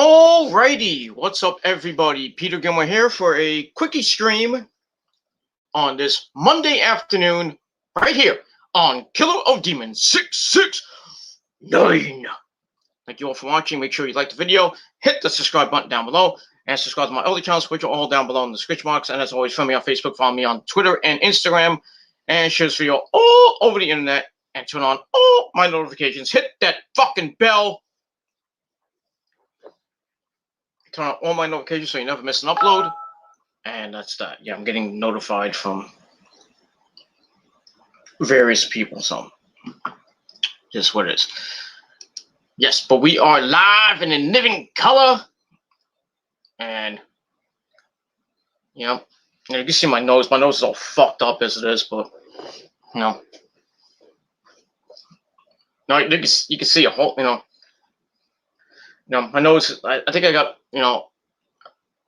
Alrighty, what's up everybody? Peter Gilmore here for a quickie stream on this Monday afternoon right here on Killer of Demons 669. Thank you all for watching. Make sure you like the video, hit the subscribe button down below, and subscribe to my other channels, which are all down below in the description box. And as always, follow me on Facebook, follow me on Twitter and Instagram, and share this video all over the internet, and turn on all my notifications. Hit that fucking bell. Turn on all my notifications so you never miss an upload. And that's that. Yeah, I'm getting notified from various people, so just what it is. Yes, but we are live and in living color. And you know, you can see my nose. My nose is all fucked up as it is, but you know. No, you can see a whole, my nose, I think I got, it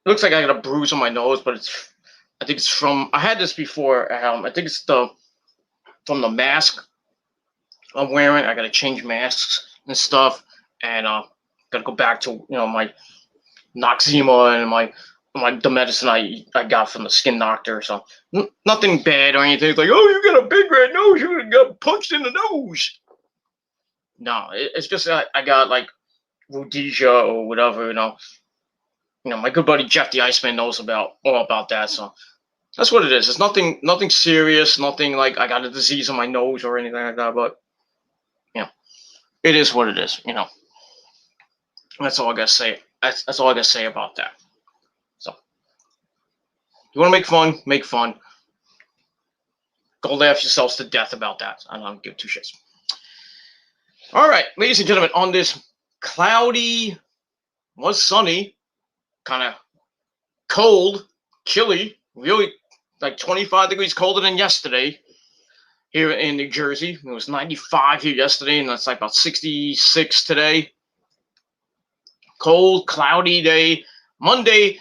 looks like I got a bruise on my nose, but I think it's from, I had this before, I think it's from the mask I'm wearing. I got to change masks and stuff, and got to go back to, my Noxzema and the medicine I got from the skin doctor, so nothing bad or anything. It's like, oh, you got a big red nose, you got punched in the nose. No, it's just I got like rhodesia or whatever, my good buddy Jeff the Iceman knows all about that, so that's what it is. It's nothing serious, nothing like I got a disease on my nose or anything like that, but it is what it is, That's all I gotta say. That's all I gotta say about that. So you wanna make fun. Go laugh yourselves to death about that. I don't give two shits. Alright, ladies and gentlemen, on this cloudy, was sunny, kind of cold, chilly, really like 25 degrees colder than yesterday here in New Jersey. It was 95 here yesterday, and that's like about 66 today. Cold, cloudy day. Monday,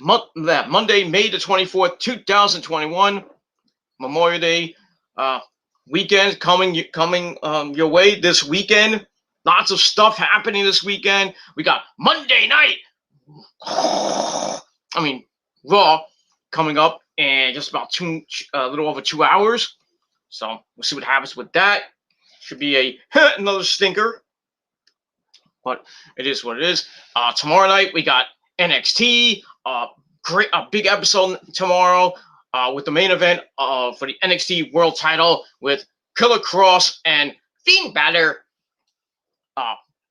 May the 24th, 2021, Memorial Day weekend coming your way this weekend. Lots of stuff happening this weekend. We got Monday night. Raw coming up in just about a little over 2 hours. So we'll see what happens with that. Should be another stinker, but it is what it is. Tomorrow night we got NXT. A big episode tomorrow with the main event for the NXT World Title with Killer Kross and Finn Balor.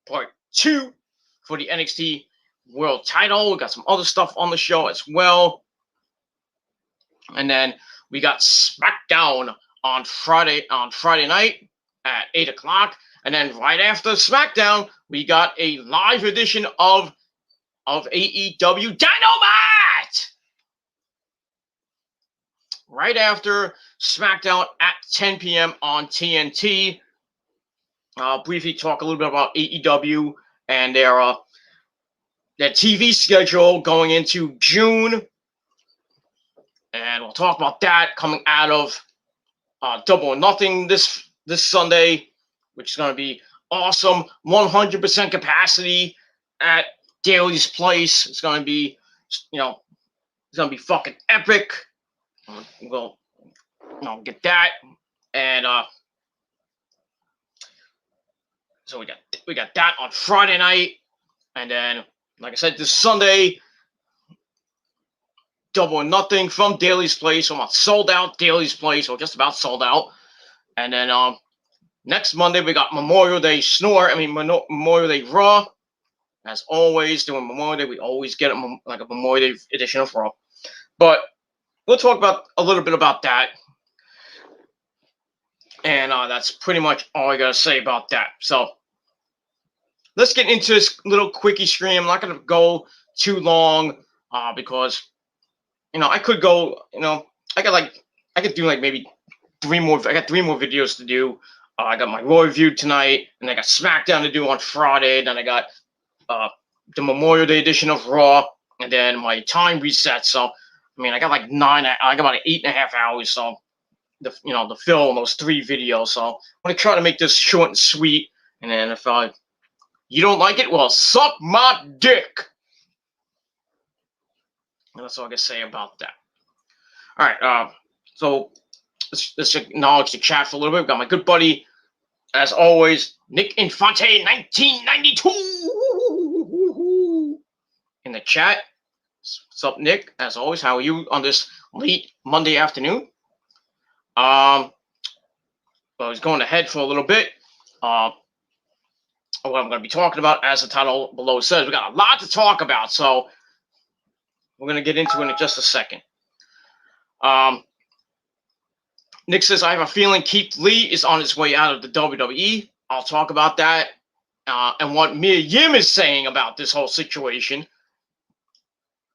Part 2 for the NXT World Title. We got some other stuff on the show as well. And then we got SmackDown on Friday night at 8 o'clock. And then right after SmackDown, we got a live edition of AEW Dynamite! Right after SmackDown at 10 p.m. on TNT. Briefly talk a little bit about AEW and their TV schedule going into June, and we'll talk about that coming out of Double or Nothing this Sunday, which is going to be awesome. 100% capacity at Daly's Place. It's going to be, it's going to be fucking epic. We'll get that, and so we got that on Friday night, and then, like I said, this Sunday, Double or Nothing from Daly's Place. So I'm sold out Daly's Place, or just about sold out. And then next Monday we got Memorial Day Memorial Day Raw. As always, during Memorial Day, we always get a Memorial Day edition of Raw. But we'll talk about a little bit about that. And that's pretty much all I got to say about that. So let's get into this little quickie stream. I'm not going to go too long because, I could go, I could do like maybe three more videos to do. I got my Raw review tonight, and I got SmackDown to do on Friday. Then I got the Memorial Day edition of Raw, and then my time reset. So, I got like about 8.5 hours. So, the film those 3 videos. So I'm gonna try to make this short and sweet. And then if I You don't like it? Well, suck my dick. And that's all I can say about that. All right. So let's acknowledge the chat for a little bit. We've got my good buddy, as always, Nick Infante 1992 in the chat. What's up, Nick? As always, how are you on this late Monday afternoon? Well, I was going ahead for a little bit. What I'm going to be talking about, as the title below says, we got a lot to talk about, so we're going to get into it in just a second. Nick says, I have a feeling Keith Lee is on his way out of the WWE. I'll talk about that and what Mia Yim is saying about this whole situation.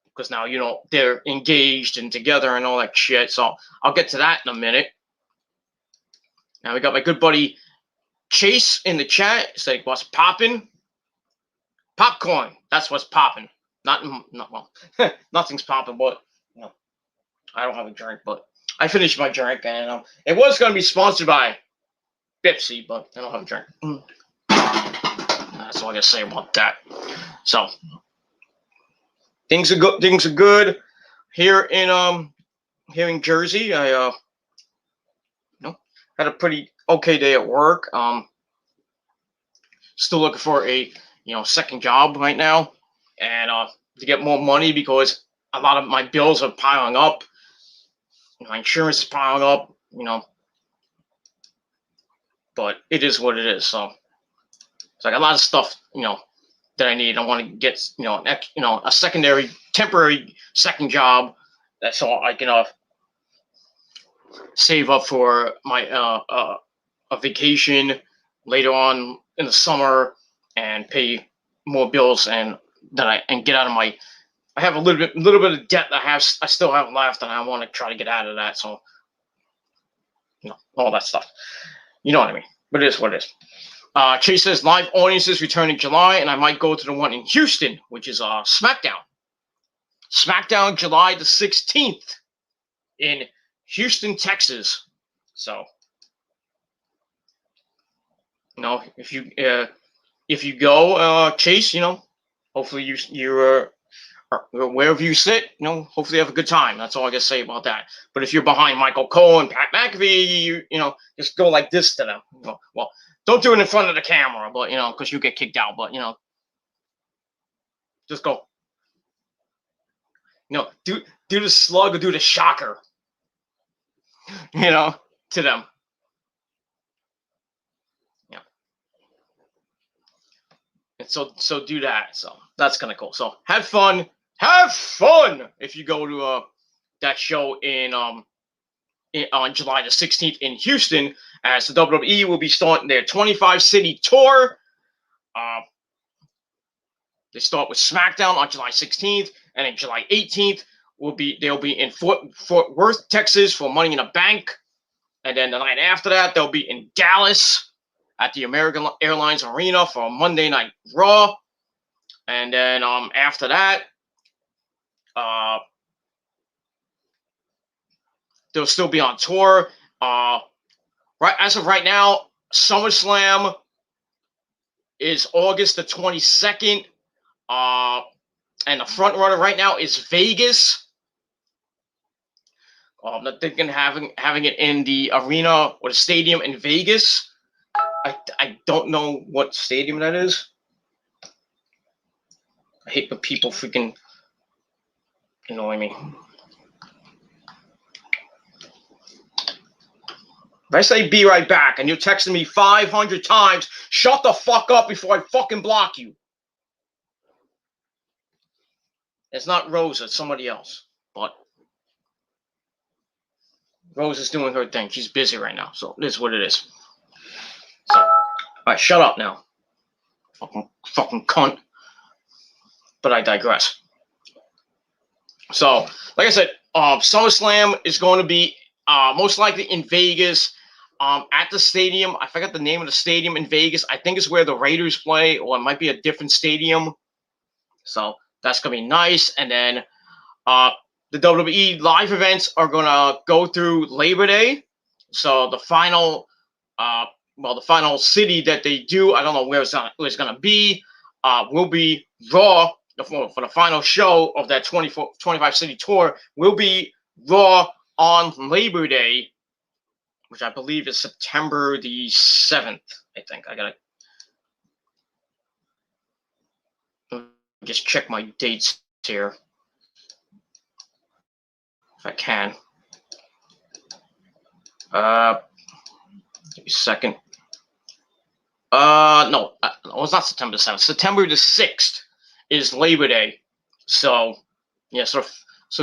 Because now, they're engaged and together and all that shit. So I'll get to that in a minute. Now we got my good buddy Chase in the chat. It's like, what's popping? Popcorn. That's what's popping. Well, nothing's popping, but I don't have a drink, but I finished my drink, and it was going to be sponsored by Pepsi, but I don't have a drink. That's all I got to say about that. So things are good. Things are good here in Jersey. I had a pretty okay day at work. Still looking for a second job right now, and to get more money because a lot of my bills are piling up. My insurance is piling up, but it is what it is. So it's like a lot of stuff, that I need. I want to get, a temporary second job, so I can save up for my a vacation later on in the summer and pay more bills and get out of my. I have a little bit of debt that I still have left, and I want to try to get out of that. So, all that stuff. You know what I mean? But it is what it is. Chase says live audiences return in July, and I might go to the one in Houston, which is SmackDown. SmackDown July the 16th in Houston, Texas. So, if you go, Chase, hopefully you're wherever you sit, hopefully you have a good time. That's all I can say about that. But if you're behind Michael Cole and Pat McAfee, just go like this to them. Well, don't do it in front of the camera, but because you get kicked out. But just go. Do the slug or do the shocker. To them. And so do that. So that's kind of cool. So have fun. Have fun if you go to that show on July the 16th in Houston, as the WWE will be starting their 25-city tour. They start with SmackDown on July 16th, and then July 18th they'll be in Fort Worth, Texas for Money in the Bank, and then the night after that they'll be in Dallas at the American Airlines Arena for Monday Night Raw, and then after that. They'll still be on tour. Right as of right now, SummerSlam is August the 22nd. And the front runner right now is Vegas. They're thinking having it in the arena or the stadium in Vegas. I don't know what stadium that is. I hate when people freaking annoy me. If I say be right back and you're texting me 500 times, shut the fuck up before I fucking block you. It's not Rosa, it's somebody else. But Rosa's doing her thing. She's busy right now, so it is what it is. So, all right, shut up now. Fucking cunt. But I digress. So, like I said, SummerSlam is going to be most likely in Vegas. At the stadium, I forgot the name of the stadium in Vegas. I think it's where the Raiders play, or it might be a different stadium. So that's going to be nice. And then the WWE live events are going to go through Labor Day. So the final the final city that they do, I don't know where it's going to be, will be Raw. For the final show of that 25 city tour will be Raw on Labor Day, which I believe is September the 7th. I think I gotta just check my dates here if I can. Give me a second. No, it's not September the 7th. September the 6th is Labor Day. So, yeah, so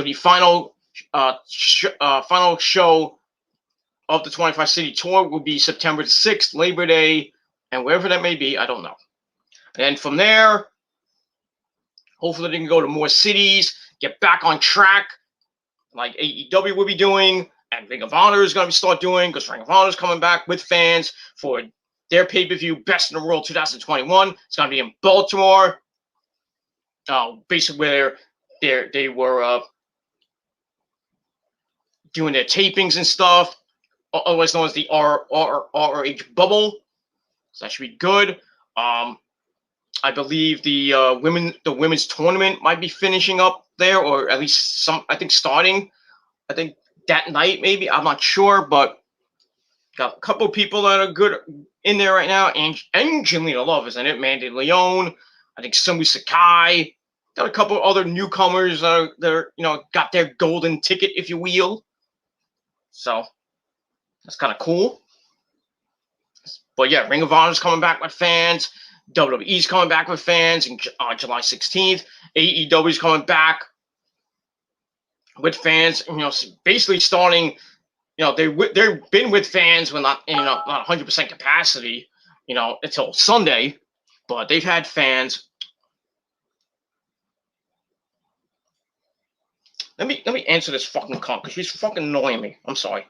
the final final show of the 25 city tour will be September the 6th, Labor Day, and wherever that may be, I don't know. And from there, hopefully they can go to more cities, get back on track, like AEW will be doing, and Ring of Honor is going to start doing, because Ring of Honor is coming back with fans for their pay-per-view Best in the World 2021. It's going to be in Baltimore, basically where they were doing their tapings and stuff, otherwise known as the ROH bubble. So that should be good. I believe the women's tournament might be finishing up there, or at least I think starting. I think that night maybe. I'm not sure, but got a couple people that are good in there right now. Angelina Love is in it. Mandy Leone. I think Sumi Sakai. Got a couple other newcomers that are got their golden ticket, if you will. So that's kind of cool. But yeah, Ring of Honor is coming back with fans. WWE's coming back with fans on July 16th. AEW is coming back with fans. Basically starting. They've been with fans when not 100% capacity. Until Sunday, but they've had fans. Let me answer this fucking cunt because she's fucking annoying me. I'm sorry.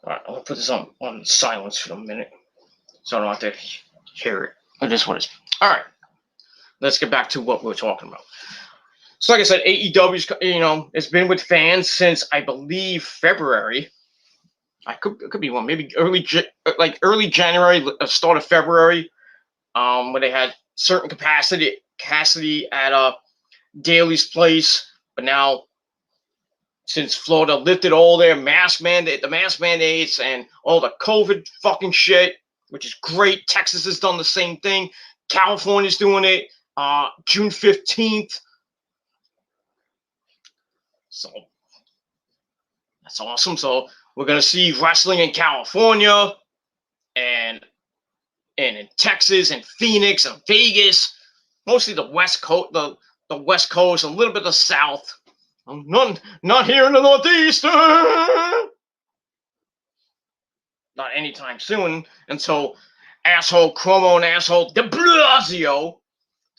All right, I'm gonna put this on silence for a minute, so I don't have to hear it. It is what it is. All right, let's get back to what we're talking about. So, like I said, AEW's it's been with fans since I believe February. I could be wrong. Maybe early January, start of February, when they had certain capacity at Daly's place, but now, since Florida lifted all their mask mandates and all the COVID fucking shit, which is great. Texas has done the same thing. California's doing it June 15th. So that's awesome. So we're going to see wrestling in California and in Texas and Phoenix and Vegas. Mostly the West Coast, the West Coast, a little bit of the South. Not here in the Northeast. Not anytime soon until asshole Cuomo and asshole de Blasio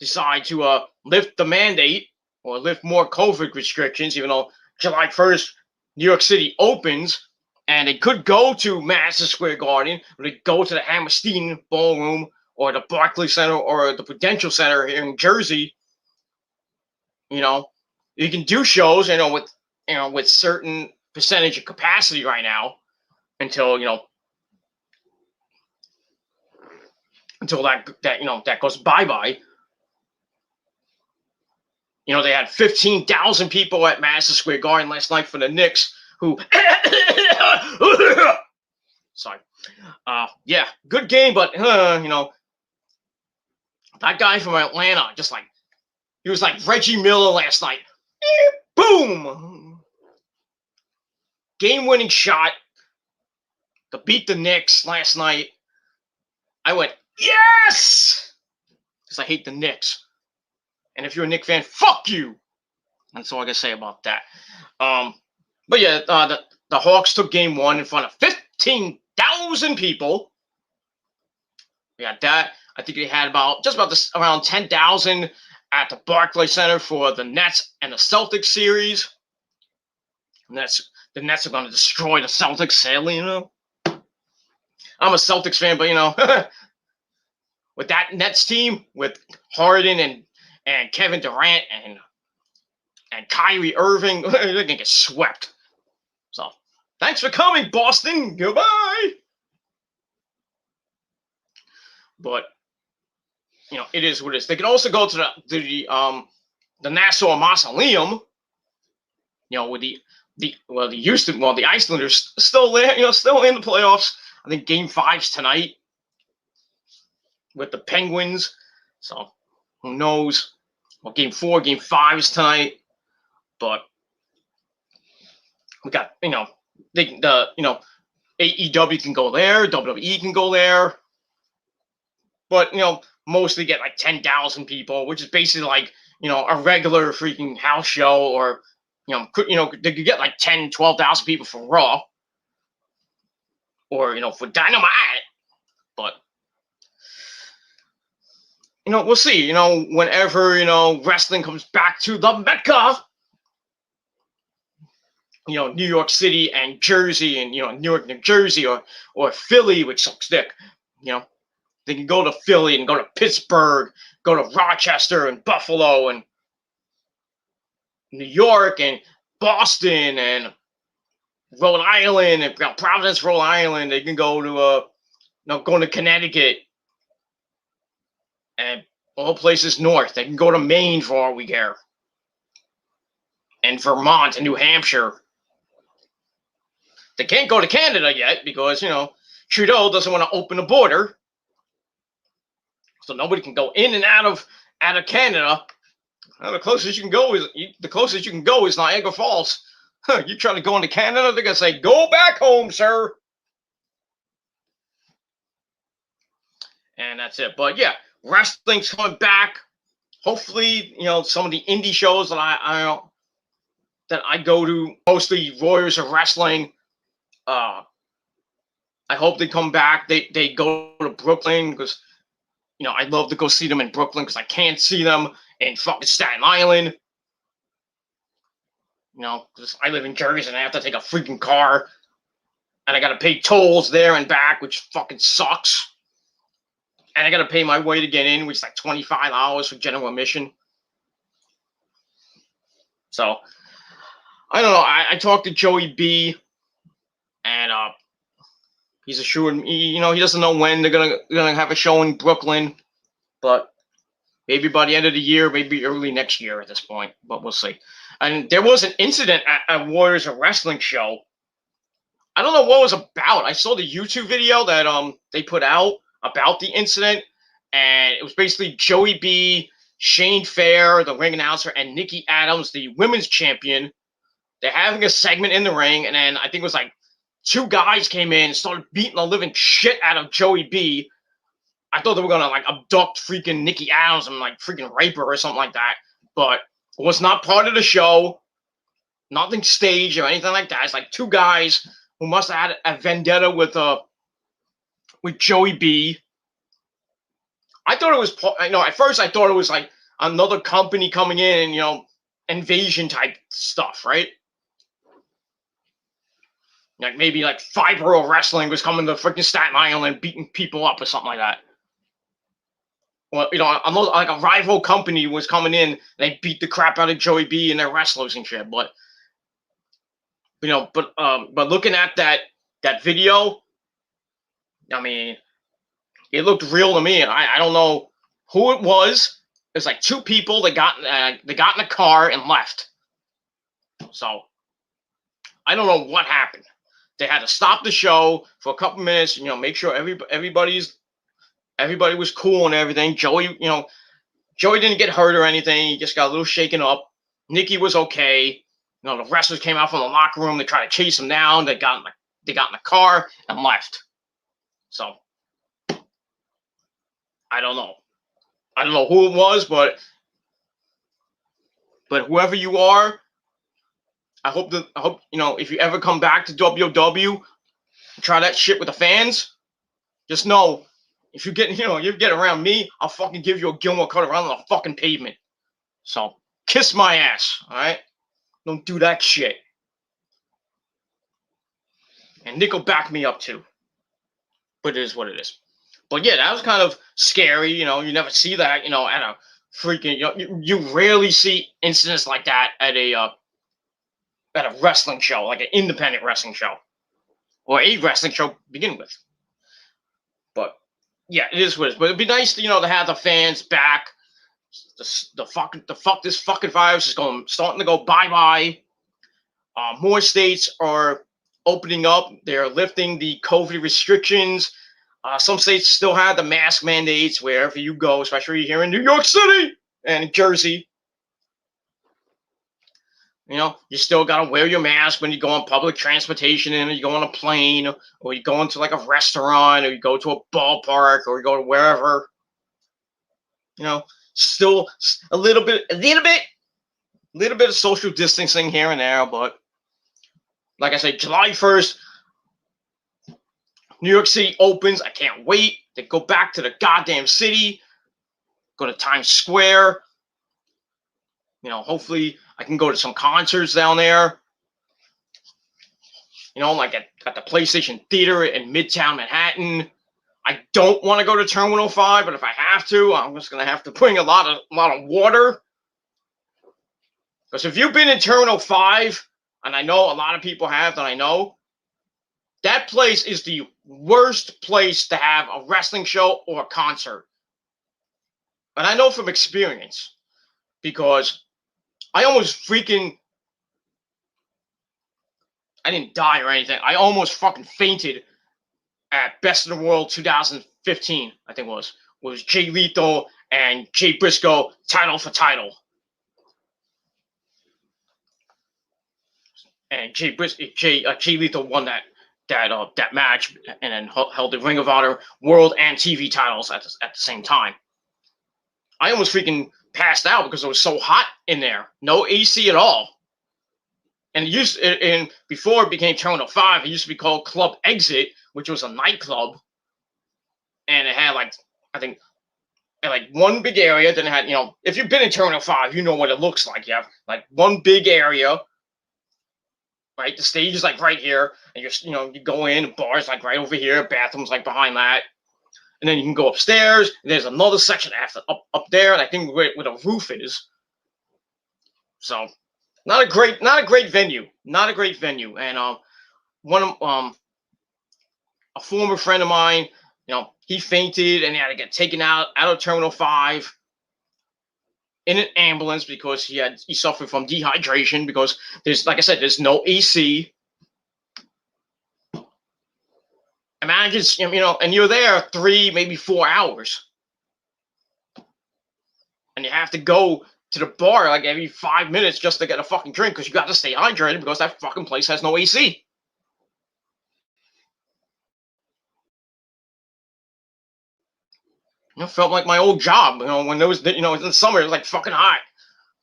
decide to lift the mandate or lift more COVID restrictions, even though July 1st, New York City opens, and they could go to Madison Square Garden, or they go to the Hammerstein Ballroom, or the Barclays Center, or the Prudential Center here in Jersey. You can do shows, with certain percentage of capacity right now, until that goes bye-bye. They had 15,000 people at Madison Square Garden last night for the Knicks, who sorry. Yeah, good game, but that guy from Atlanta, he was like Reggie Miller last night. Boom! Game-winning shot to beat the Knicks last night. I went, yes! Because I hate the Knicks. And if you're a Knicks fan, fuck you! That's all I can say about that. But yeah, the Hawks took game one in front of 15,000 people. We had that. I think they had around 10,000 at the Barclays Center for the Nets and the Celtics series. And the Nets are going to destroy the Celtics, sadly, I'm a Celtics fan, but with that Nets team, with Harden and Kevin Durant and Kyrie Irving, they're going to get swept. So, thanks for coming, Boston. Goodbye. But it is what it is. They can also go to the Nassau Mausoleum. With the Icelanders still there. Still in the playoffs. I think Game 5's tonight with the Penguins. So who knows? Well, Game 4, Game 5 is tonight. But we got AEW can go there, WWE can go there. But mostly get like 10,000 people, which is basically like a regular freaking house show, or they could get like 10, 12,000 people for Raw, or for Dynamite. But we'll see. Whenever wrestling comes back to the Mecca, New York City and Jersey, and New York, New Jersey, or Philly, which sucks dick. They can go to Philly and go to Pittsburgh, go to Rochester and Buffalo and New York and Boston and Rhode Island and Providence, Rhode Island. They can go to Connecticut and all places north. They can go to Maine for all we care, and Vermont and New Hampshire. They can't go to Canada yet because Trudeau doesn't want to open the border. So nobody can go in and out of Canada. Well, the closest you can go is Niagara Falls. You trying to go into Canada? They're gonna say, "Go back home, sir." And that's it. But yeah, wrestling's coming back. Hopefully, some of the indie shows that I go to, mostly Warriors of Wrestling. I hope they come back. They go to Brooklyn because. I'd love to go see them in Brooklyn because I can't see them in fucking Staten Island. Because I live in Jersey and I have to take a freaking car. And I got to pay tolls there and back, which fucking sucks. And I got to pay my way to get in, which is like $25 for general admission. So, I don't know. I talked to Joey B. And he's assured me, he doesn't know when they're gonna have a show in Brooklyn, but maybe by the end of the year, maybe early next year at this point. But we'll see. And there was an incident at Warriors of Wrestling show. I don't know what it was about. I saw the YouTube video that they put out about the incident, and it was basically Joey B, Shane Fair, the ring announcer, and Nikki Adams, the women's champion. They're having a segment in the ring, and then I think it was like 2 guys came in and started beating the living shit out of Joey B. I thought they were gonna like abduct freaking Nikki Adams and like freaking rape her or something like that, but it was not part of the show. Nothing staged or anything like that. It's like 2 guys who must have had a vendetta with Joey B. I thought it was, at first I thought it was like another company coming in and invasion type stuff, right? Like maybe like Fibro Wrestling was coming to freaking Staten Island and beating people up or something like that. Well, like a rival company was coming in, they beat the crap out of Joey B and their wrestlers and shit. But but looking at that video, I mean, it looked real to me. And I don't know who it was. It's like 2 people that got in a car and left. So I don't know what happened. They had to stop the show for a couple minutes, make sure everybody was cool and everything. Joey didn't get hurt or anything. He just got a little shaken up. Nikki was okay. The wrestlers came out from the locker room. They tried to chase him down. They got in the car and left. So I don't know. I don't know who it was, but whoever you are, I hope if you ever come back to WW, try that shit with the fans. Just know, If you get around me, I'll fucking give you a Gilmore cut around on the fucking pavement. So kiss my ass, all right? Don't do that shit. And Nick will back me up too. But it is what it is. But yeah, that was kind of scary. You never see that. At a freaking. You rarely see incidents like that at a wrestling show, like an independent wrestling show, or a wrestling show to begin with. But yeah, it is what it is. But it'd be nice to have the fans back. The fuck this fucking virus is starting to go bye bye. More states are opening up. They're lifting the COVID restrictions. Some states still have the mask mandates wherever you go, especially here in New York City and Jersey. You still gotta wear your mask when you go on public transportation and you go on a plane, or you go into like a restaurant, or you go to a ballpark, or you go to wherever. Still a little bit of social distancing here and there, but like I said, July 1st, New York City opens. I can't wait to go back to the goddamn city, go to Times Square. Hopefully I can go to some concerts down there. Like at the PlayStation Theater in Midtown Manhattan. I don't want to go to Terminal 5, but if I have to, I'm just gonna have to bring a lot of water. Because if you've been in Terminal 5, and I know a lot of people have that I know, that place is the worst place to have a wrestling show or a concert. And I know from experience, because I almost I didn't die or anything. I almost fucking fainted at Best in the World 2015, I think it was Jay Lethal and Jay Briscoe title for title. And Jay Lethal won that match, and then held the Ring of Honor World and TV titles at the same time. I almost freaking passed out because it was so hot in there. No AC at all. And before it became Terminal 5, it used to be called Club Exit, which was a nightclub. And it had one big area. Then it had, if you've been in Terminal 5, you know what it looks like. You have like one big area, right? The stage is like right here, and you go in, the bar's like right over here, bathroom's like behind that. And then you can go upstairs, and there's another section up there, and I think where the roof is. So not a great venue. Not a great venue. And a former friend of mine, he fainted and he had to get taken out of Terminal 5 in an ambulance because he suffered from dehydration, because there's no AC. Imagine, and you're there 3, maybe 4 hours. And you have to go to the bar like every 5 minutes just to get a fucking drink, because you got to stay hydrated because that fucking place has no AC. Felt like my old job, when there was, in the summer, it was like fucking hot.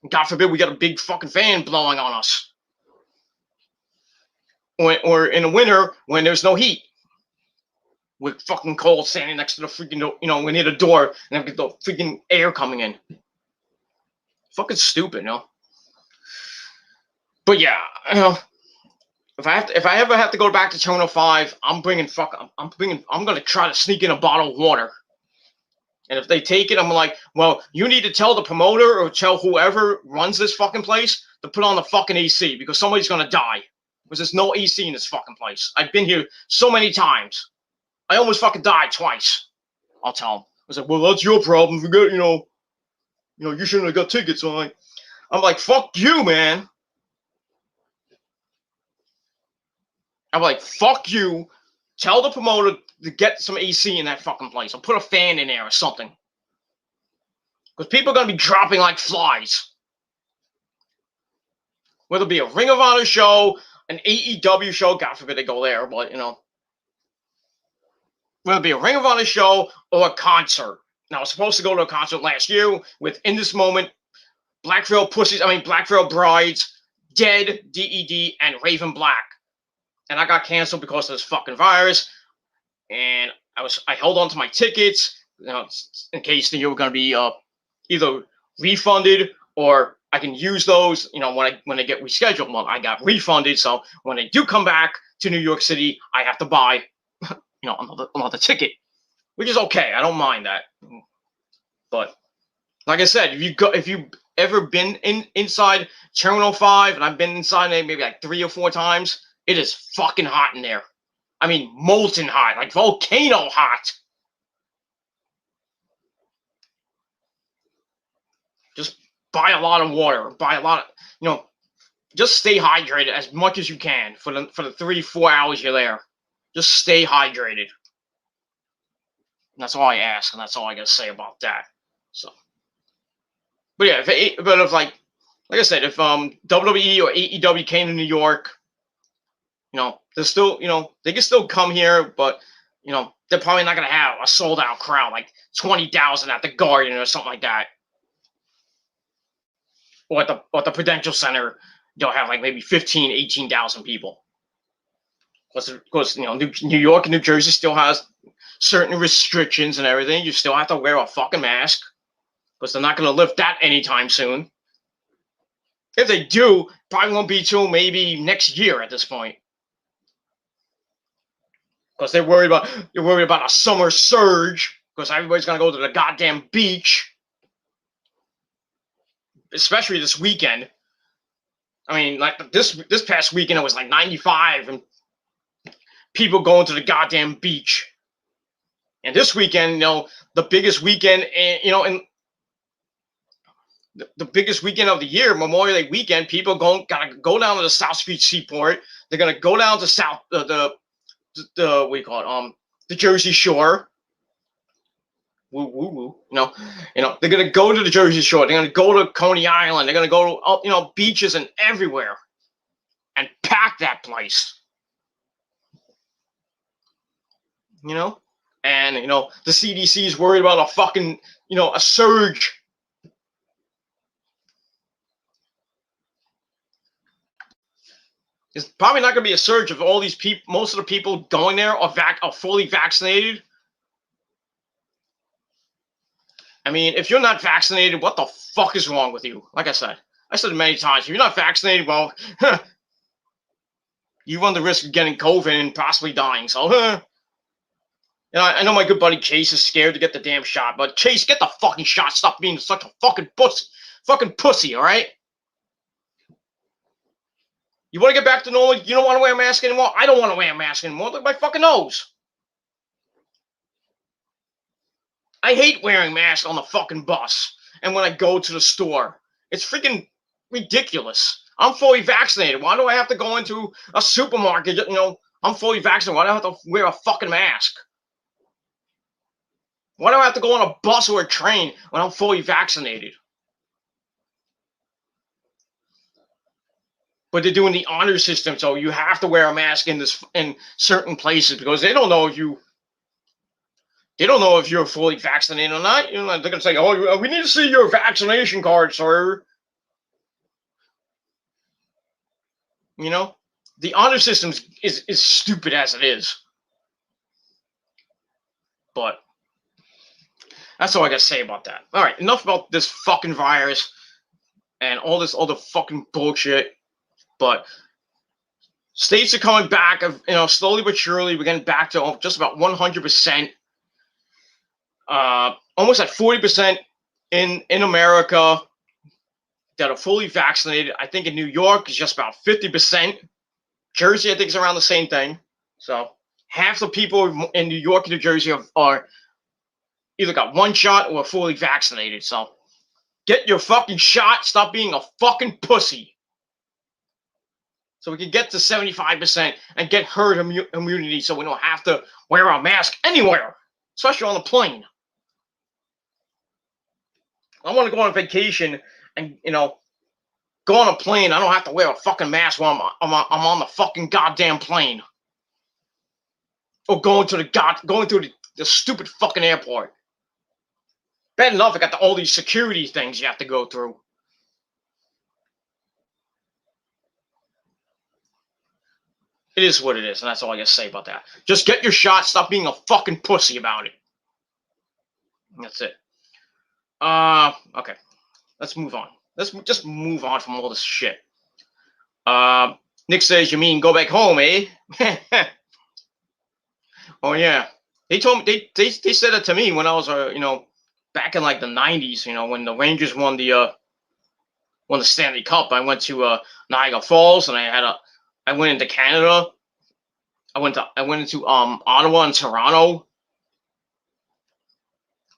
God forbid we got a big fucking fan blowing on us. Or in the winter when there's no heat. We're fucking cold standing next to the freaking, we need a door and have the freaking air coming in. Fucking stupid, But yeah, if I ever have to go back to Terminal 5, I'm gonna try to sneak in a bottle of water. And if they take it, I'm like, well, you need to tell the promoter or tell whoever runs this fucking place to put on the fucking AC, because somebody's gonna die. Because there's no AC in this fucking place. I've been here so many times. I almost fucking died twice. I'll tell them. I was like, well, that's your problem. If you got, you shouldn't have got tickets. I'm like, fuck you, man. I'm like, fuck you. Tell the promoter to get some AC in that fucking place, or put a fan in there or something. Because people are going to be dropping like flies. Whether it be a Ring of Honor show, an AEW show, God forbid they go there, but, whether it be a Ring of Honor show or a concert. Now, I was supposed to go to a concert last year with, in this moment, Black Veil Brides, Dead, DED, and Raven Black. And I got canceled because of this fucking virus. And I held on to my tickets, in case they were going to be either refunded or I can use those. When they get rescheduled. Well, I got refunded, so when they do come back to New York City, I have to buy another ticket, which is okay. I don't mind that. But like I said, if you ever been inside Terminal 5, and I've been inside maybe like 3 or 4 times, it is fucking hot in there. I mean, molten hot, like volcano hot. Just buy a lot of water. Buy a lot of, just stay hydrated as much as you can for the 3-4 hours you're there. Just stay hydrated. And that's all I ask, and that's all I gotta say about that. So, but yeah, if like I said, if WWE or AEW came to New York, they're still, they can still come here, but they're probably not gonna have a sold out crowd like 20,000 at the Garden or something like that, or at the Prudential Center, they'll have like maybe 15, 18,000 people. Because New York and New Jersey still has certain restrictions and everything. You still have to wear a fucking mask, because they're not gonna lift that anytime soon. If they do, probably won't be till maybe next year at this point. Because they're worried about a summer surge, because everybody's gonna go to the goddamn beach, especially this weekend. I mean, like this past weekend, it was like 95 and people going to the goddamn beach. And this weekend, the biggest weekend, in the biggest weekend of the year, Memorial Day weekend, people gotta go down to the South Street Seaport. They're gonna go down to the what do you call it? The Jersey Shore. Woo woo woo. They're gonna go to the Jersey Shore. They're gonna go to Coney Island. They're gonna go to beaches and everywhere, and pack that place. And the CDC is worried about a fucking a surge. It's probably not going to be a surge if all these people, most of the people going there are fully vaccinated. I mean, if you're not vaccinated, what the fuck is wrong with you? Like I said it many times. If you're not vaccinated, well, you run the risk of getting COVID and possibly dying. So, I know my good buddy Chase is scared to get the damn shot, but Chase, get the fucking shot. Stop being such a fucking pussy, all right? You want to get back to normal? You don't want to wear a mask anymore? I don't want to wear a mask anymore. Look at my fucking nose. I hate wearing masks on the fucking bus and when I go to the store. It's freaking ridiculous. I'm fully vaccinated. Why do I have to go into a supermarket? I'm fully vaccinated. Why do I have to wear a fucking mask? Why do I have to go on a bus or a train when I'm fully vaccinated? But they're doing the honor system, so you have to wear a mask in certain places because they don't know if you're fully vaccinated or not. They're gonna say, "Oh, we need to see your vaccination card, sir." The honor system is stupid as it is. But that's all I gotta say about that. All right, enough about this fucking virus and all this other fucking bullshit. But states are coming back, slowly but surely. We're getting back to just about 100%. Almost at 40% in America that are fully vaccinated. I think in New York is just about 50%. Jersey, I think, is around the same thing. So half the people in New York and New Jersey are either got one shot or are fully vaccinated. So get your fucking shot. Stop being a fucking pussy. So we can get to 75% and get herd immunity so we don't have to wear a mask anywhere, especially on the plane. I want to go on vacation and, go on a plane. I don't have to wear a fucking mask while I'm on the fucking goddamn plane. Or going through the stupid fucking airport. Bad enough, I got all these security things you have to go through. It is what it is, and that's all I gotta say about that. Just get your shot. Stop being a fucking pussy about it. That's it. Okay. Let's move on. Let's just move on from all this shit. Nick says, "You mean go back home, eh?" Oh yeah. They told me they said it to me when I was back in like the '90s. When the Rangers won the Stanley Cup. I went to Niagara Falls, and I went into Canada. I went into Ottawa and Toronto,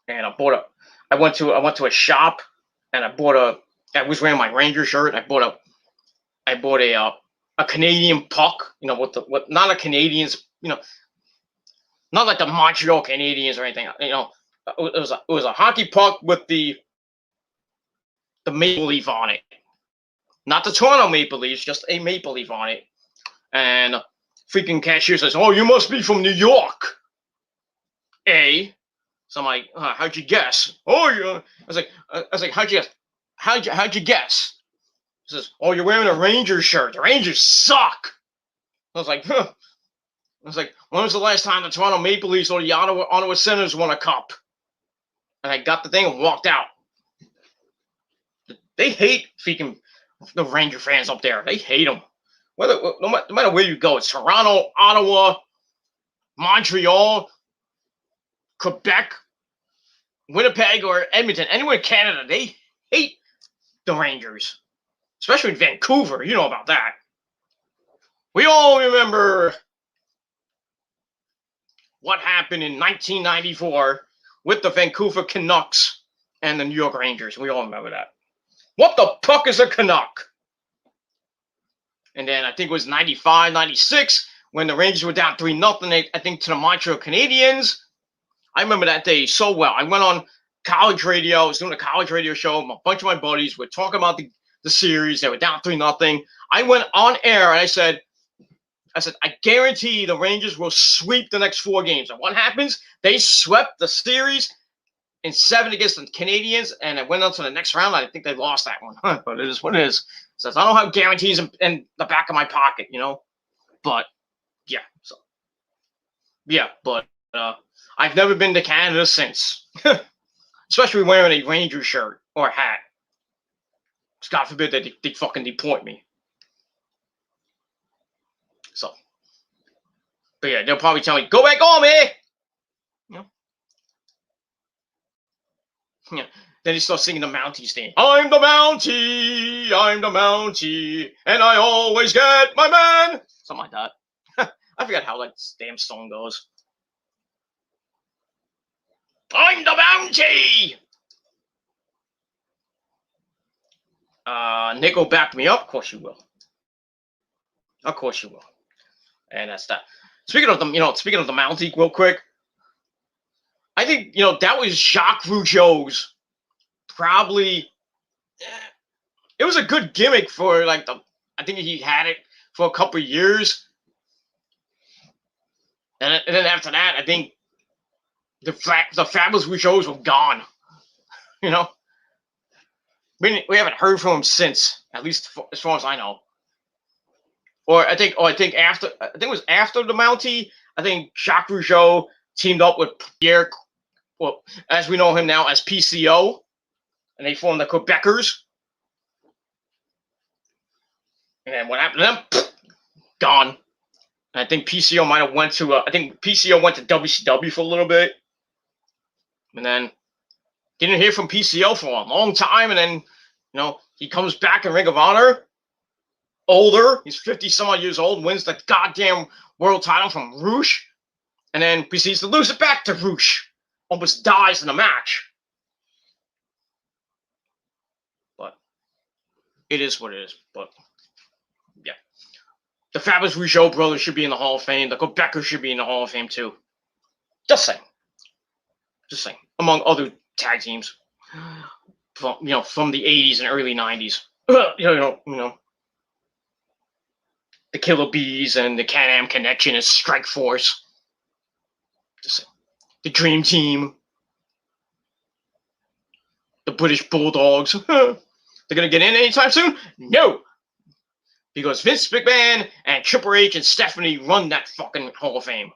and I went to a shop, and I was wearing my Ranger shirt. I bought a Canadian puck, with not a Canadians, not like the Montreal Canadiens or anything. It was a hockey puck with the maple leaf on it, not the Toronto Maple Leafs, just a maple leaf on it. And freaking cashier says, "Oh, you must be from New York, eh?" So I'm like, "How'd you guess?" "Oh, yeah." I was like, "How'd you guess?" He says, "Oh, you're wearing a Rangers shirt. The Rangers suck." I was like, "Huh." I was like, "When was the last time the Toronto Maple Leafs or the Ottawa Senators won a cup?" And I got the thing and walked out. They hate freaking the Ranger fans up there. They hate them. No matter where you go, it's Toronto, Ottawa, Montreal, Quebec, Winnipeg, or Edmonton. Anywhere in Canada, they hate the Rangers. Especially in Vancouver. You know about that. We all remember what happened in 1994 with the Vancouver Canucks and the New York Rangers. We all remember that. What the fuck is a Canuck? And then I think it was 95, 96 when the Rangers were down 3-0, I think, to the Montreal Canadiens. I remember that day so well. I went on college radio. I was doing a college radio show. A bunch of my buddies were talking about the series. They were down 3-0. I went on air and I said, "I guarantee the Rangers will sweep the next 4 games." And what happens? They swept the series in 7 against the Canadiens, and it went on to the next round. I think they lost that one, but it is what it is. So I don't have guarantees in the back of my pocket, But yeah, but I've never been to Canada since, especially wearing a Ranger shirt or a hat. God forbid that they fucking deport me. So, but yeah, they'll probably tell me, "Go back home, eh?" Yeah. Then he starts singing the Mounties thing. "I'm the Mountie, and I always get my man." Something like that. I forgot how this damn song goes. "I'm the Mountie." Nick will back me up. Of course you will. Of course you will. And that's that. Speaking of the Mountie, real quick, I think that was Jacques Rougeau's probably. It was a good gimmick for I think he had it for a couple of years, and then after that, I think the Fabulous Rougeaus were gone. We haven't heard from him since, at least as far as I know. I think it was after the Mountie. I think Jacques Rougeau teamed up with Pierre, well, as we know him now as PCO, and they formed the Quebecers. And then what happened to them? Gone. And I think PCO might have went to WCW for a little bit, and then didn't hear from PCO for a long time, and then he comes back in Ring of Honor. Older, he's 50 some odd years old, wins the goddamn world title from Rush, and then proceeds to lose it back to Rush. Almost dies in the match. But it is what it is. But yeah. The Fabulous Rougeau brothers should be in the Hall of Fame. The Quebecers should be in the Hall of Fame too. Just saying. Among other tag teams from the 80s and early 90s. The Killer Bees and the Can-Am Connection and Strike Force. The Dream Team. The British Bulldogs. They're going to get in anytime soon? No. Because Vince McMahon and Triple H and Stephanie run that fucking Hall of Fame.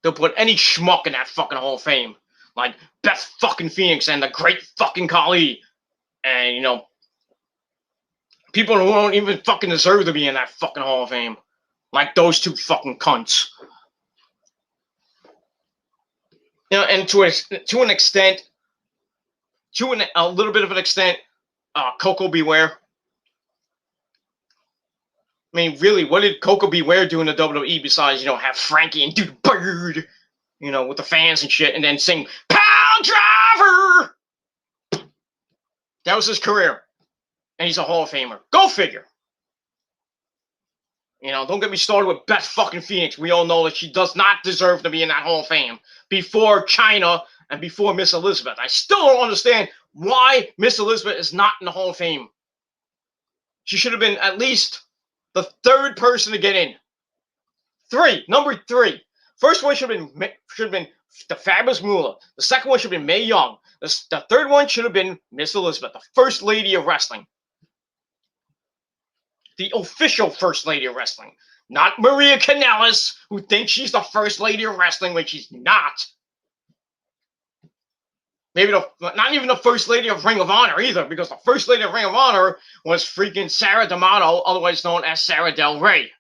They'll put any schmuck in that fucking Hall of Fame. Like Beth fucking Phoenix and the Great fucking Khali. And, you know, people who don't even fucking deserve to be in that fucking Hall of Fame. Like those two fucking cunts. You know, and to an extent, a little bit of an extent, Coco Beware. I mean, really, what did Coco Beware do in the WWE besides, you know, have Frankie and do the bird, you know, with the fans and shit, and then sing Power Driver? That was his career. And he's a Hall of Famer. Go figure. You know, don't get me started with Beth fucking Phoenix. We all know that she does not deserve to be in that Hall of Fame before China and before Miss Elizabeth. I still don't understand why Miss Elizabeth is not in the Hall of Fame. She should have been at least the third person to get in. Number three. First one should have been the Fabulous Moolah. The second one should have been Mae Young. The third one should have been Miss Elizabeth, the First Lady of Wrestling. The official First Lady of Wrestling. Not Maria Kanellis, who thinks she's the First Lady of Wrestling when she's not. Maybe not even the First Lady of Ring of Honor either, because the First Lady of Ring of Honor was freaking Sarah D'Amato, otherwise known as Sarah Del Rey.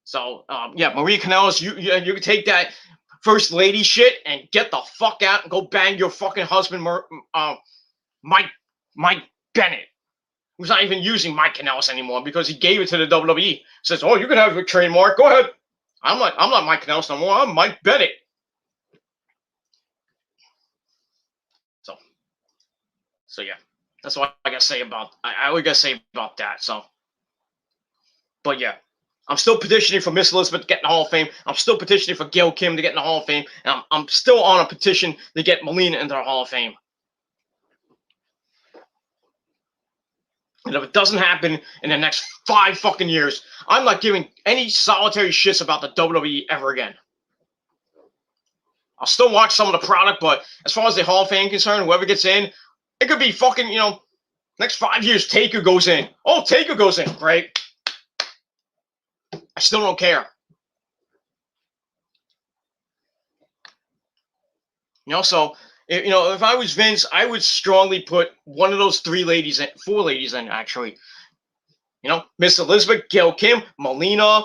So, yeah, Maria Kanellis, you can take that First Lady shit and get the fuck out and go bang your fucking husband, Mike Bennett, who's not even using Mike Kanellis anymore because he gave it to the WWE. Says, oh, you can have your trademark. Go ahead. I'm not Mike Kanellis no more. I'm Mike Bennett. So yeah, that's what I gotta say about. I gotta say about that. So, but yeah, I'm still petitioning for Miss Elizabeth to get in the Hall of Fame. I'm still petitioning for Gail Kim to get in the Hall of Fame, and I'm still on a petition to get Melina into the Hall of Fame. And if it doesn't happen in the next 5 fucking years, I'm not giving any solitary shits about the WWE ever again. I'll still watch some of the product, but as far as the Hall of Fame concerned, whoever gets in, it could be fucking, you know, next 5 years, Taker goes in. Oh, Taker goes in. Great. I still don't care. You know, so, you know, if I was Vince, I would strongly put one of those 4 ladies in, actually. You know, Miss Elizabeth, Gail Kim, Melina,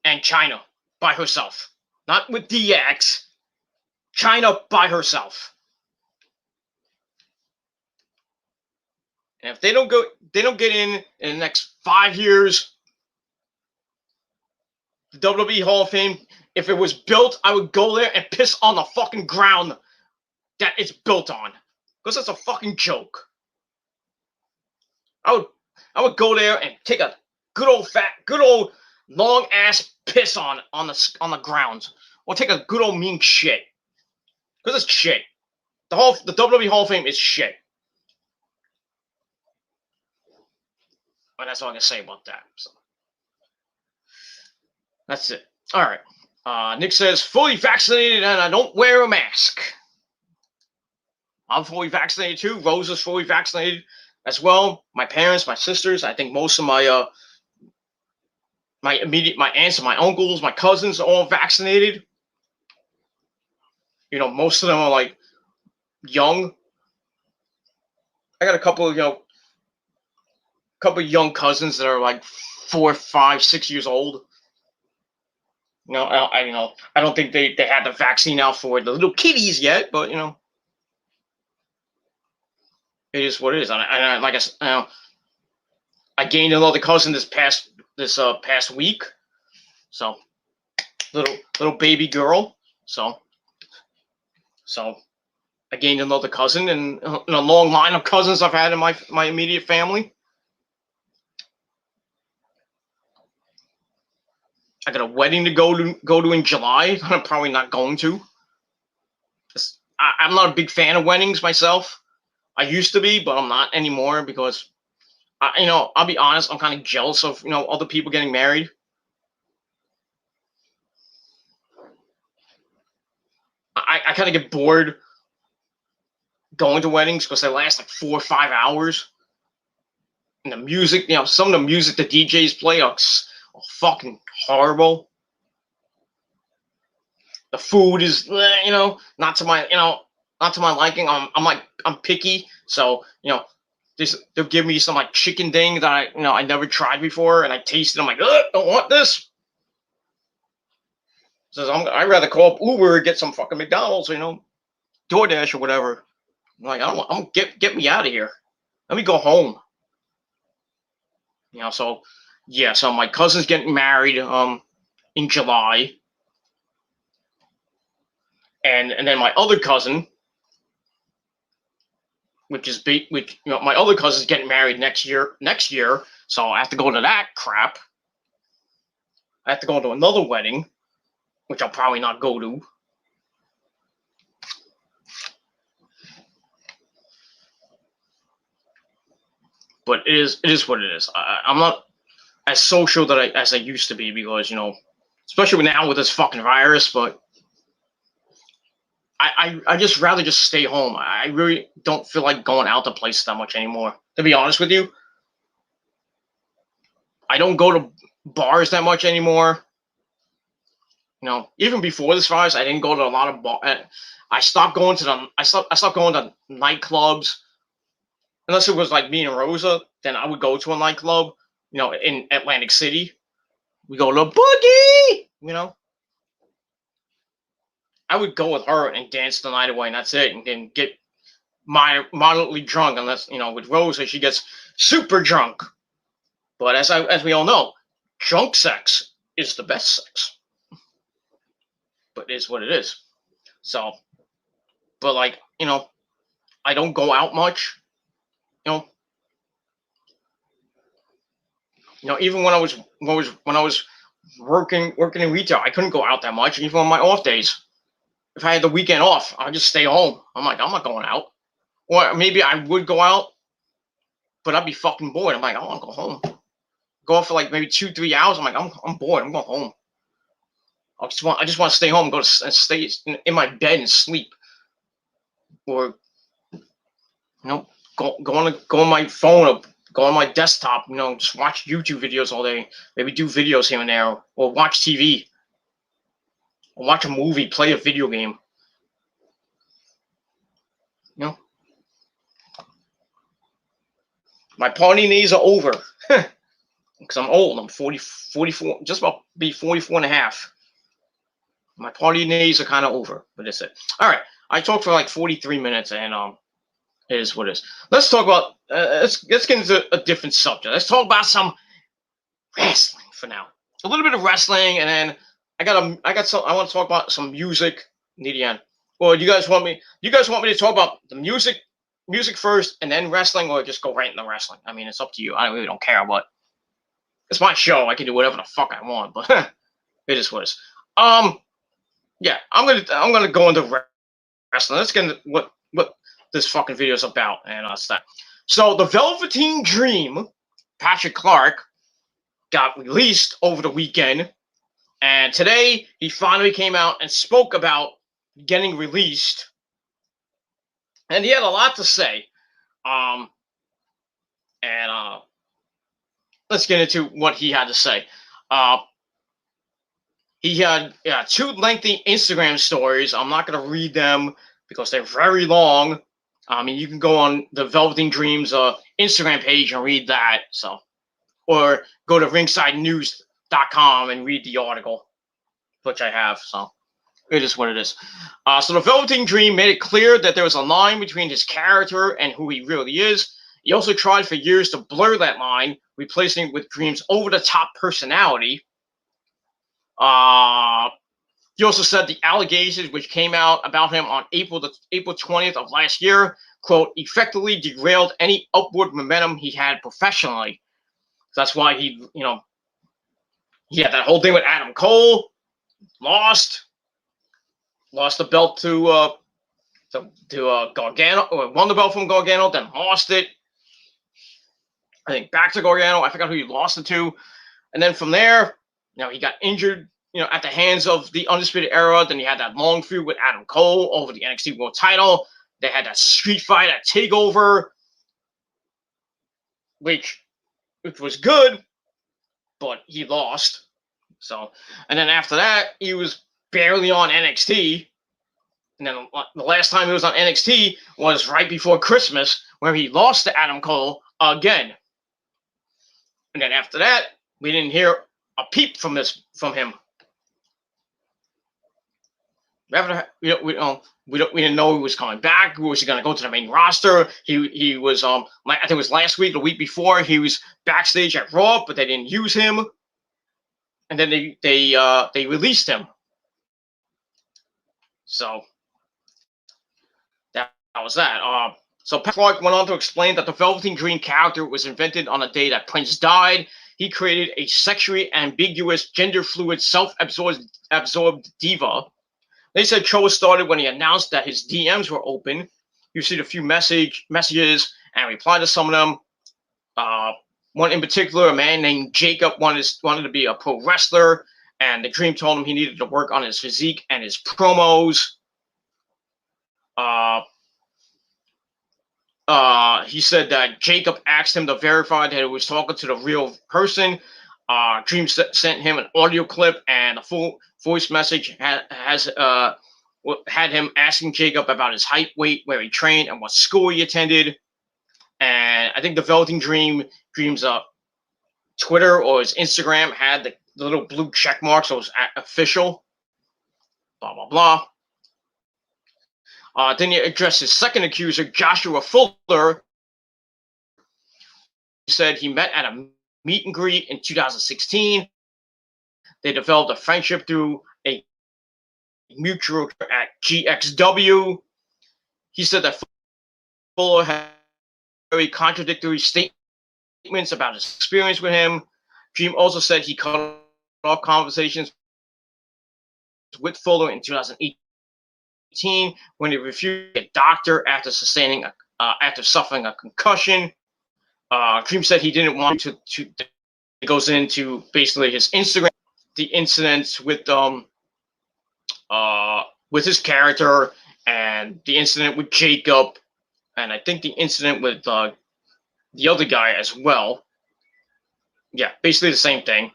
and China by herself. Not with DX. China by herself. And if they don't get in the next 5 years, the WWE Hall of Fame, if it was built, I would go there and piss on the fucking ground that it's built on. Because it's a fucking joke. I would go there and take a good old long ass piss on the ground. Or take a good old mean shit. Because it's shit. The WWE Hall of Fame is shit. But that's all I can say about that. So that's it. All right. Nick says, fully vaccinated and I don't wear a mask. I'm fully vaccinated too. Rose is fully vaccinated as well. My parents, my sisters, I think most of my aunts and my uncles, my cousins are all vaccinated. You know, most of them are like young. I got a couple of young cousins that are like 4, 5, 6 years old. You know, I don't think they had the vaccine out for the little kiddies yet, but you know, it is what it is. I like I gained another cousin this past week, so little baby girl. So I gained another cousin in a long line of cousins I've had in my immediate family. I got a wedding to go to in July. I'm probably not going to. I'm not a big fan of weddings myself. I used to be, but I'm not anymore because, I'll be honest, I'm kind of jealous of, other people getting married. I kind of get bored going to weddings because they last like 4 or 5 hours. And the music, some of the music the DJs play are fucking horrible. The food is, not to my, not to my liking. I'm picky, so they'll give me some like chicken ding that I never tried before, and I taste it. I'm like, ugh, don't want this. So I'd rather call up Uber and get some fucking McDonald's, DoorDash or whatever. I'm like, I'm get me out of here. Let me go home. So my cousin's getting married in July. And then my other cousin, which my other cousin's getting married next year, so I have to go to that crap. I have to go to another wedding, which I'll probably not go to. But it is what it is. I'm not as social as I used to be because, especially now with this fucking virus, but I just rather just stay home. I really don't feel like going out to places that much anymore, to be honest with you. I don't go to bars that much anymore. Even before this virus, I didn't go to a lot of bars. I stopped going to nightclubs. Unless it was like me and Rosa, then I would go to a nightclub, in Atlantic City. We go to Boogie, I would go with her and dance the night away, and that's it, and then get moderately drunk. Unless with Rosa, she gets super drunk. But as we all know, drunk sex is the best sex. But it is what it is. So, but like I don't go out much. Even when I was working in retail, I couldn't go out that much. Even on my off days, if I had the weekend off, I'd just stay home. I'm like, I'm not going out. Or maybe I would go out, but I'd be fucking bored. I'm like, I want to go home. Go out for like maybe 2-3 hours. I'm like, I'm bored. I'm going home. I just want to stay home, and stay in my bed and sleep, or go on my phone, or go on my desktop. Just watch YouTube videos all day. Maybe do videos here and there, or watch TV, or watch a movie, play a video game. My party days are over because I'm old. I'm 44, just about be 44 and a half. My party days are kind of over, but that's it. All right, I talked for like 43 minutes, and it is what it is. Let's talk about let's get into a different subject. Let's talk about some wrestling for now. A little bit of wrestling, and then I want to talk about some music near the end. Or you guys want me to talk about the music first and then wrestling, or just go right into wrestling? I mean, it's up to you. I really don't care, but it's my show. I can do whatever the fuck I want, but it is what it is. Yeah, I'm gonna go into wrestling. Let's get into what this fucking video is about, and that's that. So the Velveteen Dream, Patrick Clark, got released over the weekend, and today he finally came out and spoke about getting released, and he had a lot to say. Let's get into what he had to say. He had 2 lengthy Instagram stories. I'm not going to read them because they're very long. I mean, you can go on the Velveteen Dream's Instagram page and read that. Or go to ringsidenews.com and read the article, which I have. So it is what it is. So the Velveteen Dream made it clear that there was a line between his character and who he really is. He also tried for years to blur that line, replacing it with Dream's over-the-top personality. He also said the allegations which came out about him on April 20th of last year, quote, effectively derailed any upward momentum he had professionally. So that's why he had that whole thing with Adam Cole, lost the belt to Gargano, or won the belt from Gargano, then lost it. I think back to Gargano. I forgot who he lost it to, and then from there, he got injured, at the hands of the Undisputed Era. Then he had that long feud with Adam Cole over the NXT World Title. They had that street fight at TakeOver, which was good, but he lost. So, and then after that, he was barely on NXT. And then the last time he was on NXT was right before Christmas, where he lost to Adam Cole again. And then after that, we didn't hear a peep from him. We didn't know he was coming back. Was he going to go to the main roster? He was I think it was last week, the week before, he was backstage at Raw, but they didn't use him. And then they released him. So that was that. So Pat Clark went on to explain that the Velveteen Dream character was invented on the day that Prince died. He created a sexually ambiguous, gender-fluid, self-absorbed diva. They said Cho started when he announced that his DMs were open. He received a few messages and replied to some of them. One in particular, a man named Jacob wanted to be a pro wrestler, and the Dream told him he needed to work on his physique and his promos. He said that Jacob asked him to verify that he was talking to the real person. Dream sent him an audio clip, and a full voice message had him asking Jacob about his height, weight, where he trained, and what school he attended. And I think the Velveteen Dream's Twitter or his Instagram had the little blue check mark, so it was official. Blah blah blah. Then he addressed his second accuser, Joshua Fuller. He said he met at a meet and greet in 2016. They developed a friendship through a mutual at GXW. He said that Fuller had very contradictory statements about his experience with him. Dream also said he cut off conversations with Fuller in 2018 when he refused a doctor after suffering a concussion. Dream said he didn't want to. It goes into basically his Instagram, the incidents with his character, and the incident with Jacob, and I think the incident with the other guy as well. Yeah, basically the same thing.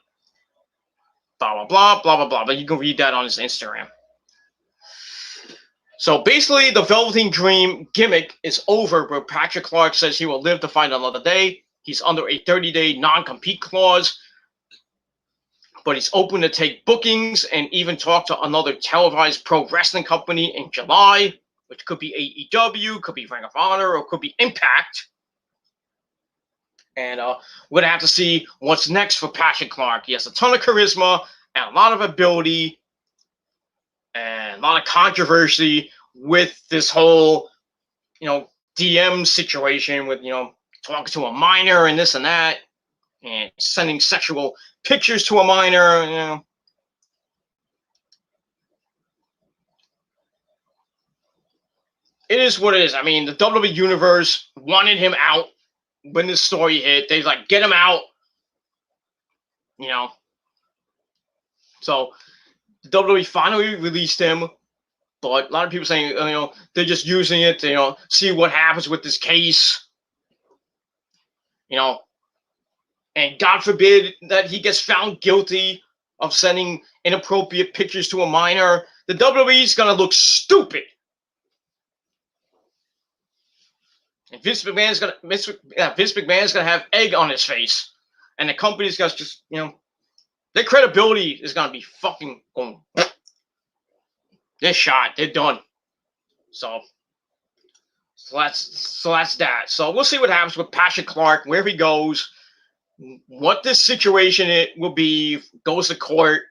Blah blah blah blah blah blah. But you can read that on his Instagram. So basically, the Velveteen Dream gimmick is over, but Patrick Clark says he will live to fight another day. He's under a 30-day non-compete clause, but he's open to take bookings and even talk to another televised pro wrestling company in July, which could be AEW, could be Ring of Honor, or could be Impact. And we're going to have to see what's next for Patrick Clark. He has a ton of charisma and a lot of ability and a lot of controversy with this whole, DM situation with, talking to a minor and this and that, and sending sexual pictures to a minor, It is what it is. I mean, the WWE Universe wanted him out when this story hit. They get him out, So the WWE finally released him, but a lot of people saying, they're just using it to, see what happens with this case. And God forbid that he gets found guilty of sending inappropriate pictures to a minor. The WWE is going to look stupid. And Vince McMahon's going to have egg on his face. And the company's going to just, their credibility is going to be fucking going. They're shot. They're done. So that's that. So we'll see what happens with Patrick Clark, where he goes, what this situation it will be, goes to court,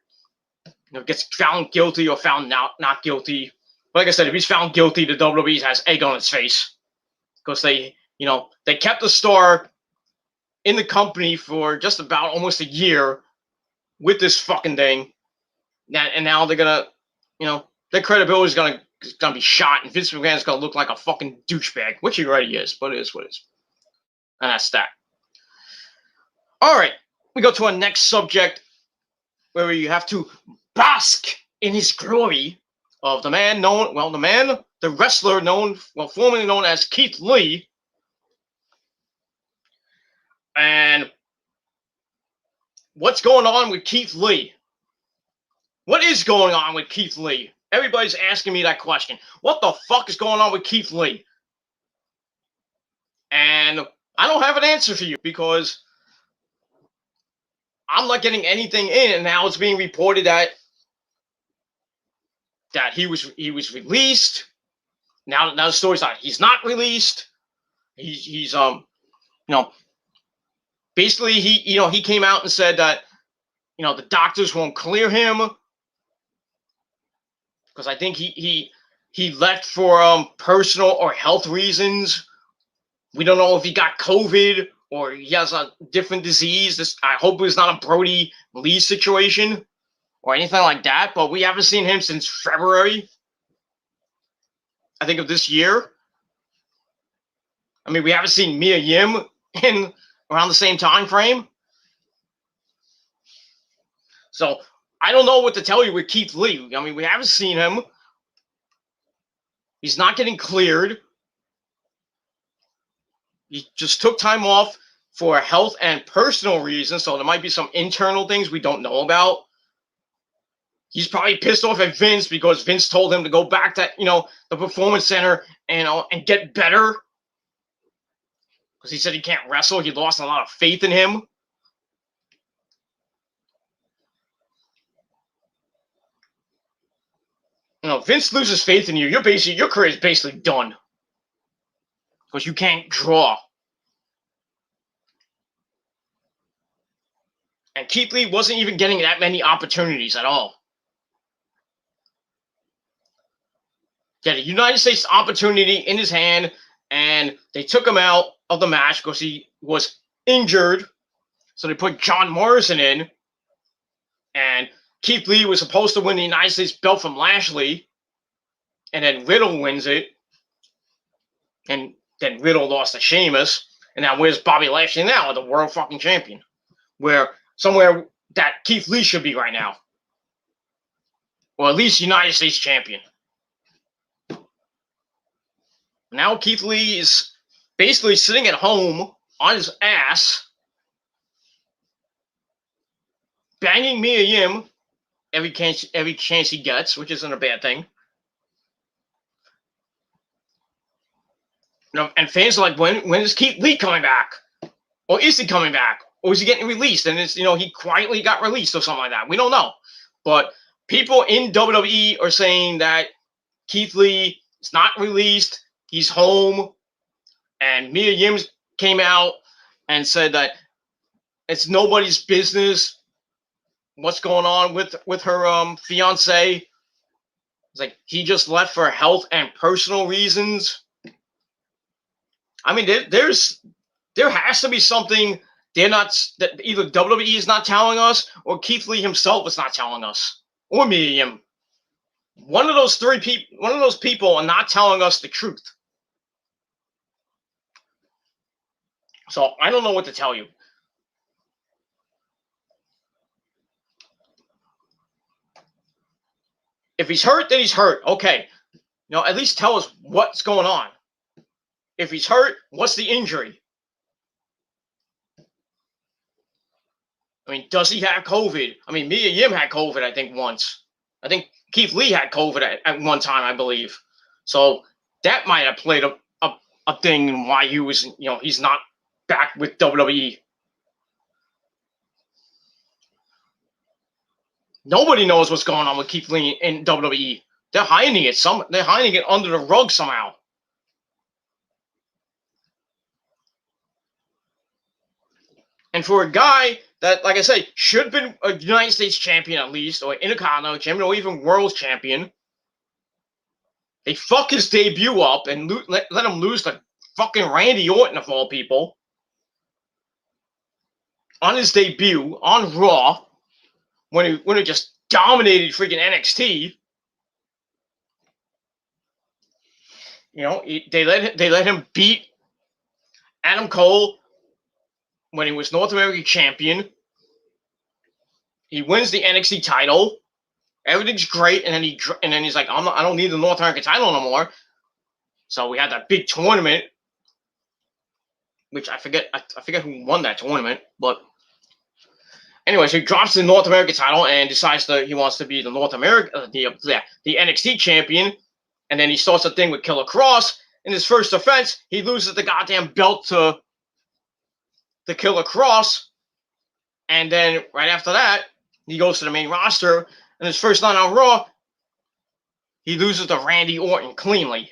gets found guilty or found not guilty. But like I said, if he's found guilty, the WWE has egg on its face because they kept the star in the company for just about almost a year with this fucking thing. And now they're gonna, their credibility is gonna be shot, and Vince McMahon's gonna look like a fucking douchebag, which he already is, but it is what it is. And that's that. All right, we go to our next subject, where you have to bask in his glory. of the wrestler formerly known as Keith Lee. And what's going on with Keith Lee? What is going on with Keith Lee? Everybody's asking me that question. What the fuck is going on with Keith Lee? And I don't have an answer for you because I'm not getting anything in, and now it's being reported that he was released. Now the story's out. He's not released. He's basically he came out and said that the doctors won't clear him because I think he left for personal or health reasons. We don't know if he got COVID or he has a different disease. I hope it's not a Brody Lee situation or anything like that, but we haven't seen him since February, I think, of this year. I mean, we haven't seen Mia Yim in around the same time frame. So I don't know what to tell you with Keith Lee. I mean, we haven't seen him. He's not getting cleared. He just took time off for health and personal reasons, so there might be some internal things we don't know about. He's probably pissed off at Vince because Vince told him to go back to the Performance Center and get better. Because he said he can't wrestle. He lost a lot of faith in him. Vince loses faith in you. Your career is basically done. Because you can't draw. And Keith Lee wasn't even getting that many opportunities at all. He had a United States opportunity in his hand, and they took him out of the match because he was injured. So they put John Morrison in, and Keith Lee was supposed to win the United States belt from Lashley, and then Riddle wins it, and then Riddle lost to Sheamus, and now where's Bobby Lashley now, the world fucking champion? Somewhere that Keith Lee should be right now. Or at least United States champion. Now Keith Lee is basically sitting at home on his ass, banging Mia Yim every chance he gets, which isn't a bad thing. And fans are like, when is Keith Lee coming back? Or is he coming back? Or is he getting released? And it's he quietly got released or something like that. We don't know. But people in WWE are saying that Keith Lee is not released. He's home. And Mia Yim came out and said that it's nobody's business what's going on with her fiance. It's like he just left for health and personal reasons. I mean, there has to be something that either WWE is not telling us or Keith Lee himself is not telling us, or Mia Yim. One of those people are not telling us the truth. So I don't know what to tell you. If he's hurt, then he's hurt. Okay. At least tell us what's going on. If he's hurt, what's the injury? I mean, does he have COVID? I mean, Mia Yim had COVID, I think, once. I think Keith Lee had COVID at one time, I believe. So that might have played a thing in why he was, he's not back with WWE. Nobody knows what's going on with Keith Lee in WWE. They're hiding it. They're hiding it under the rug somehow. And for a guy that, like I say, should have been a United States champion at least, or Intercontinental champion, or even World champion, they fuck his debut up and let him lose to fucking Randy Orton of all people on his debut on Raw when he just dominated freaking NXT. They let him beat Adam Cole when he was North American champion. He wins the NXT title. Everything's great, and then he's like, I don't need the North American title no more. So we had that big tournament, which I forget who won that tournament, but anyway, so he drops the North American title and decides that he wants to be the the NXT champion, and then he starts a thing with Killer Cross. In his first defense, he loses the goddamn belt to Killer Cross, and then right after that, he goes to the main roster. And his first night on Raw, he loses to Randy Orton cleanly.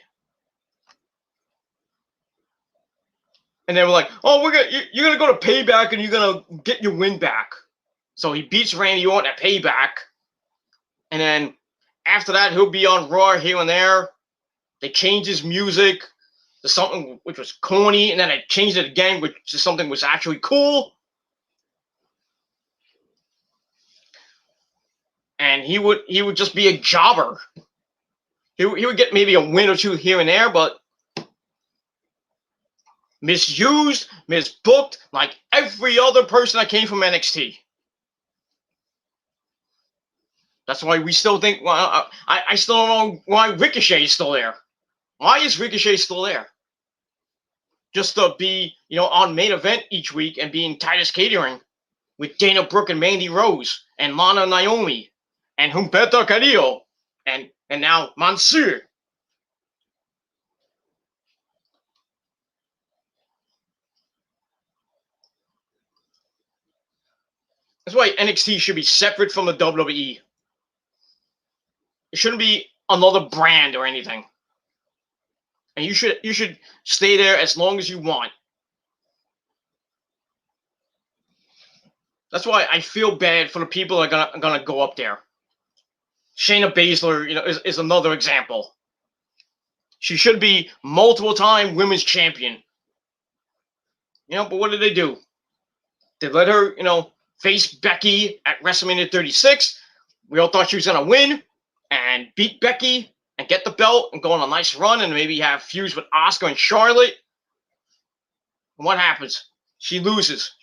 And then we're like, oh, you're gonna go to Payback and you're gonna get your win back. So he beats Randy Orton at Payback, and then after that, he'll be on Raw here and there. They changed his music to something which was corny, and then they changed it again, which is something which was actually cool. And he would just be a jobber. He would get maybe a win or two here and there, but misused, misbooked, like every other person that came from NXT. That's why we still think. Well, I still don't know why Ricochet is still there. Why is Ricochet still there? Just to be, on main event each week and be in Titus Catering with Dana Brooke and Mandy Rose and Lana Naomi and Humberto Carrillo and now Mansoor. That's why NXT should be separate from the WWE. It shouldn't be another brand or anything. And you should stay there as long as you want. That's why I feel bad for the people that are gonna go up there. Shayna Baszler, is another example. She should be multiple-time women's champion. But what did they do? They let her, face Becky at WrestleMania 36. We all thought she was gonna win and beat Becky and get the belt and go on a nice run and maybe have feuds with Asuka and Charlotte. And what happens? She loses.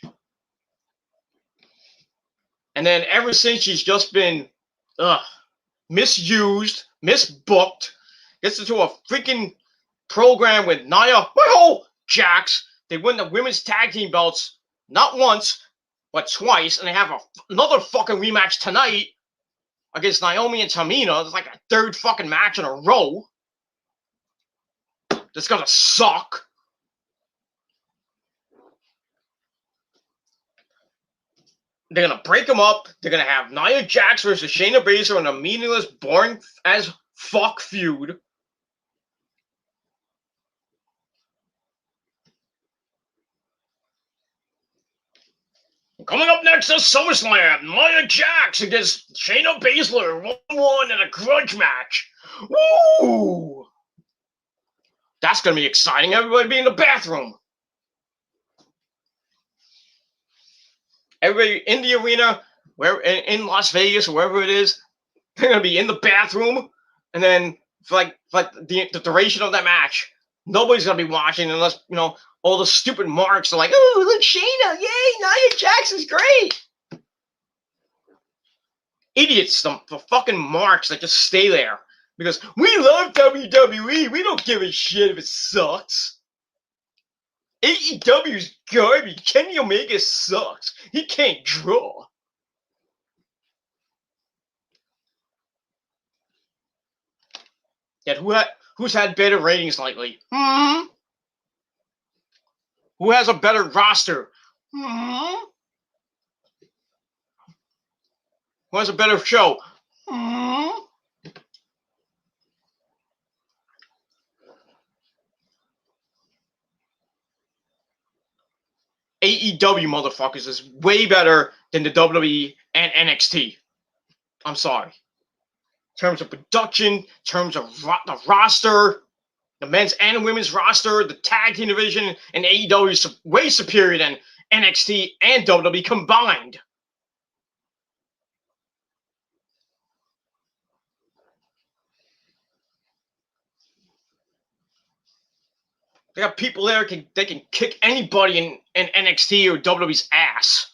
And then ever since, she's just been misused, misbooked, gets into a freaking program with Nia Jax. They win the women's tag team belts not once, but twice, and they have another fucking rematch tonight against Naomi and Tamina. It's like a third fucking match in a row. That's gonna suck. They're gonna break them up. They're gonna have Nia Jax versus Shayna Baszler in a meaningless, boring as fuck feud. Coming up next is SummerSlam. Nia Jax against Shayna Baszler 1-1 in a grudge match. Woo! That's gonna be exciting. Everybody be in the bathroom. Everybody in the arena, where in Las Vegas or wherever it is, they're gonna be in the bathroom, and then for the duration of that match, nobody's gonna be watching unless all the stupid marks are like, "Oh, look, Shayna! Yay, Nia Jax is great!" Idiots, the fucking marks that just stay there because we love WWE. We don't give a shit if it sucks. AEW's garbage. Kenny Omega sucks. He can't draw. Yet who's had better ratings lately? Who has a better roster? Who has a better show? AEW motherfuckers is way better than the WWE and NXT. I'm sorry. In terms of production, in terms of the roster, the men's and women's roster, the tag team division in AEW is way superior than NXT and WWE combined. They got people there they can kick anybody in NXT or WWE's ass.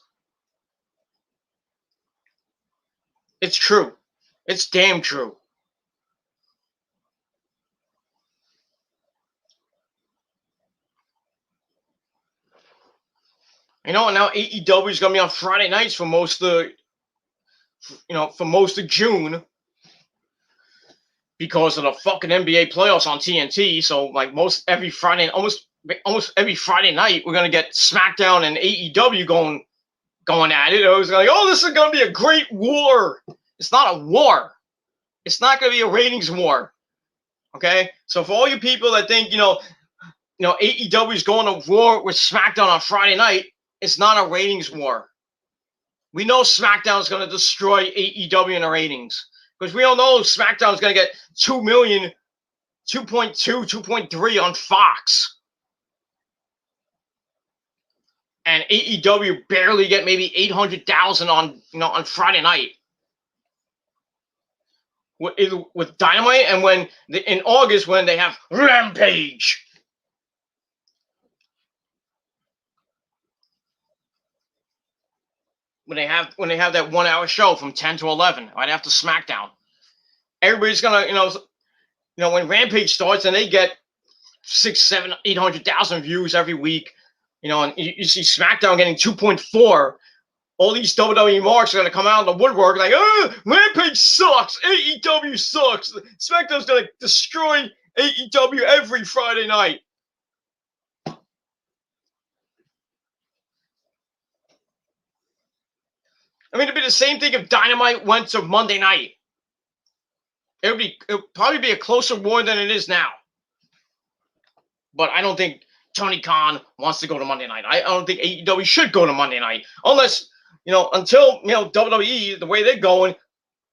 It's true. It's damn true. You know, now AEW is gonna be on Friday nights for most of the, for most of June because of the fucking NBA playoffs on TNT. So like every Friday, almost every Friday night, we're gonna get SmackDown and AEW going at it. I was like, oh, this is gonna be a great war. It's not a war. It's not gonna be a ratings war. Okay, so for all you people that think AEW is going to war with SmackDown on Friday night, it's not a ratings war. We know SmackDown is going to destroy AEW in the ratings because we all know SmackDown is going to get 2 million, 2.2, 2.3 on Fox. And AEW barely get maybe 800,000 on Friday night with Dynamite, and in August when they have Rampage. When they have that 1 hour show from 10 to 11 right after SmackDown, everybody's gonna when Rampage starts and they get 6, 7, 800,000 views every week, and you see SmackDown getting 2.4. All these WWE marks are gonna come out of the woodwork like, Rampage sucks, AEW sucks, SmackDown's gonna destroy AEW every Friday night. I mean, it'd be the same thing if Dynamite went to Monday night. It would probably be a closer war than it is now. But I don't think Tony Khan wants to go to Monday night. I don't think AEW should go to Monday night unless until WWE, the way they're going,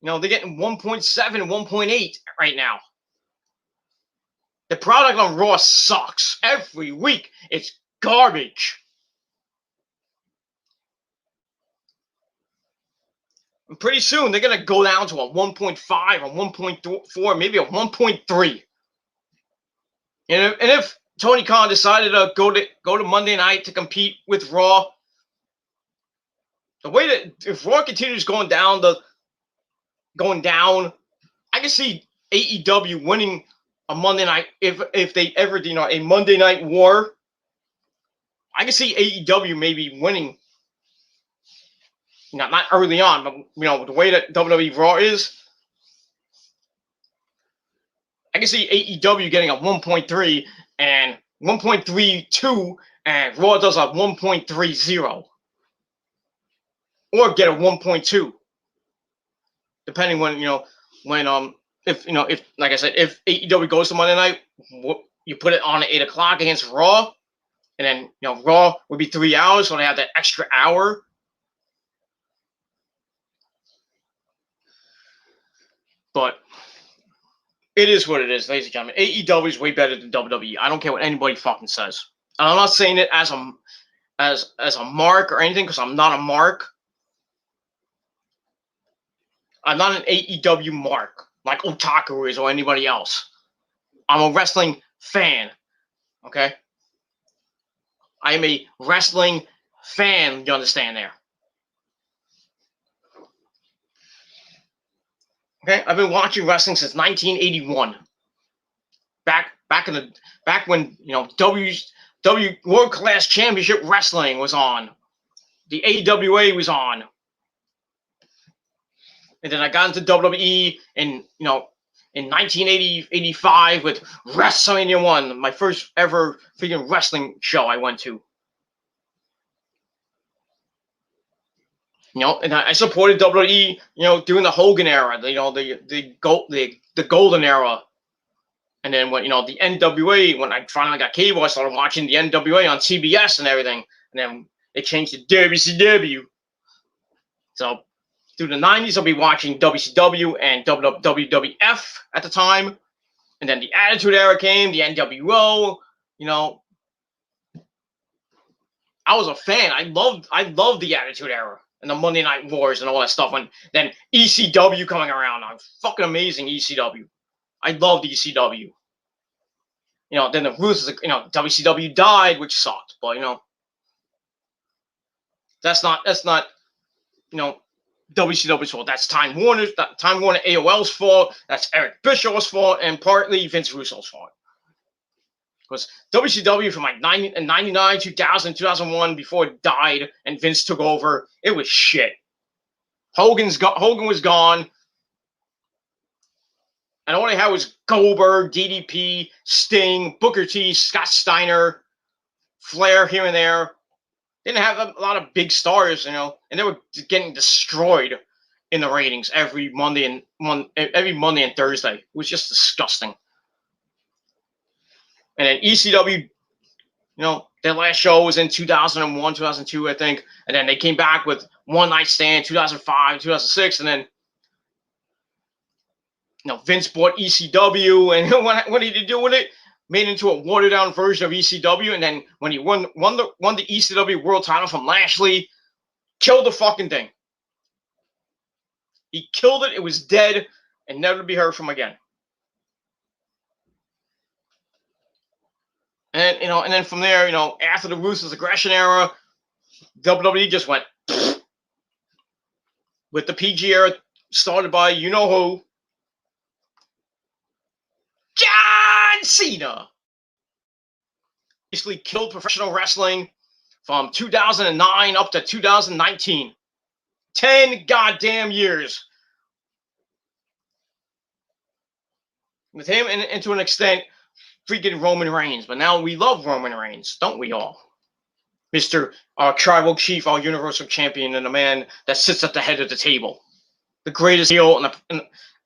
they're getting 1.7, 1.8 right now. The product on Raw sucks every week. It's garbage. And pretty soon they're gonna go down to a 1.5, a 1.4, maybe a 1.3. And if Tony Khan decided to go to Monday night to compete with Raw, the way that if Raw continues going down, I can see AEW winning a Monday night if they ever a Monday Night War. I can see AEW maybe winning. Not early on, but the way that WWE Raw is, I can see AEW getting a 1.3 and 1.32, and Raw does a 1.30, or get a 1.2, depending if like I said, if AEW goes to Monday night, you put it on at 8 o'clock against Raw, and then Raw would be 3 hours, so they have that extra hour. But it is what it is, ladies and gentlemen. AEW is way better than WWE. I don't care what anybody fucking says. And I'm not saying it as a mark or anything, because I'm not a mark. I'm not an AEW mark like Otaku is or anybody else. I'm a wrestling fan. Okay? I am a wrestling fan, you understand there. Okay? I've been watching wrestling since 1981. Back when W World Class Championship Wrestling was on. The AWA was on. And then I got into WWE in 1985 with WrestleMania 1, my first ever freaking wrestling show I went to. And I supported WWE, during the Hogan era, the golden era. And then when the NWA, when I finally got cable, I started watching the NWA on TBS and everything. And then it changed to WCW. So through the 90s, I'll be watching WCW and WWF at the time. And then the Attitude Era came, the NWO, I was a fan. I loved the Attitude Era and the Monday Night Wars and all that stuff. And then ECW coming around. Fucking amazing, ECW. I loved ECW. Then the Ruthless, WCW died, which sucked. But, that's not, WCW's fault. That's Time Warner AOL's fault. That's Eric Bischoff's fault, and partly Vince Russo's fault. Because WCW from like 99, 2000, 2001, before it died and Vince took over, it was shit. Hogan was gone. And all they had was Goldberg, DDP, Sting, Booker T, Scott Steiner, Flair here and there. They didn't have a lot of big stars, and they were getting destroyed in the ratings every Monday and Thursday. It was just disgusting. And then ECW, their last show was in 2001, 2002, I think. And then they came back with One Night Stand, 2005, 2006, and then Vince bought ECW, and what did he do with it? Made it into a watered-down version of ECW, and then when he won the ECW World Title from Lashley, killed the fucking thing. He killed it. It was dead, and never to be heard from again. And and then from there, after the Ruthless Aggression era, WWE just went with the PG era, started by who. John Cena basically killed professional wrestling from 2009 up to 2019. 10 goddamn years. With him, and to an extent, freaking Roman Reigns. But now we love Roman Reigns, don't we all? Mr. Our Tribal Chief, our Universal Champion, and the man that sits at the head of the table. The greatest heel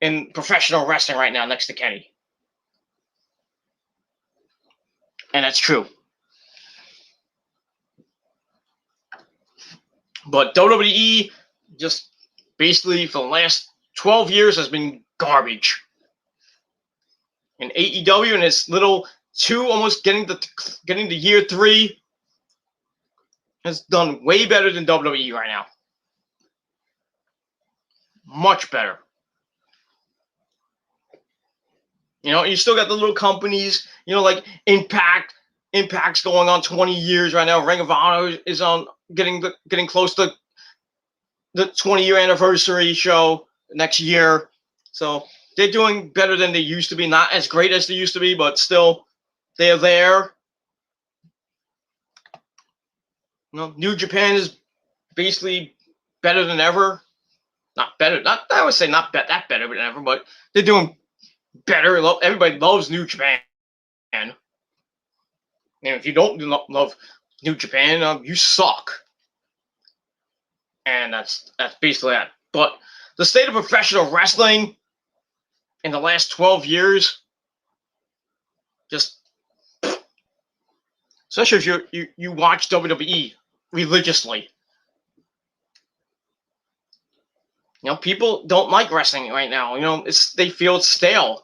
in professional wrestling right now, next to Kenny. And that's true. But WWE just basically for the last 12 years has been garbage. And AEW in its little almost getting to year 3 has done way better than WWE right now. Much better. You still got the little companies, like Impact. Impact's going on 20 years right now. Ring of Honor is on getting close to the 20-year anniversary show next year. So they're doing better than they used to be. Not as great as they used to be, but still they're there. New Japan is basically better than ever. Not better. I would say not that better than ever, but they're doing better. Everybody loves New Japan. And if you don't love New Japan, you suck. And that's basically that. But the state of professional wrestling in the last 12 years, just especially if you watch WWE religiously. People don't like wrestling right now. They feel it's stale.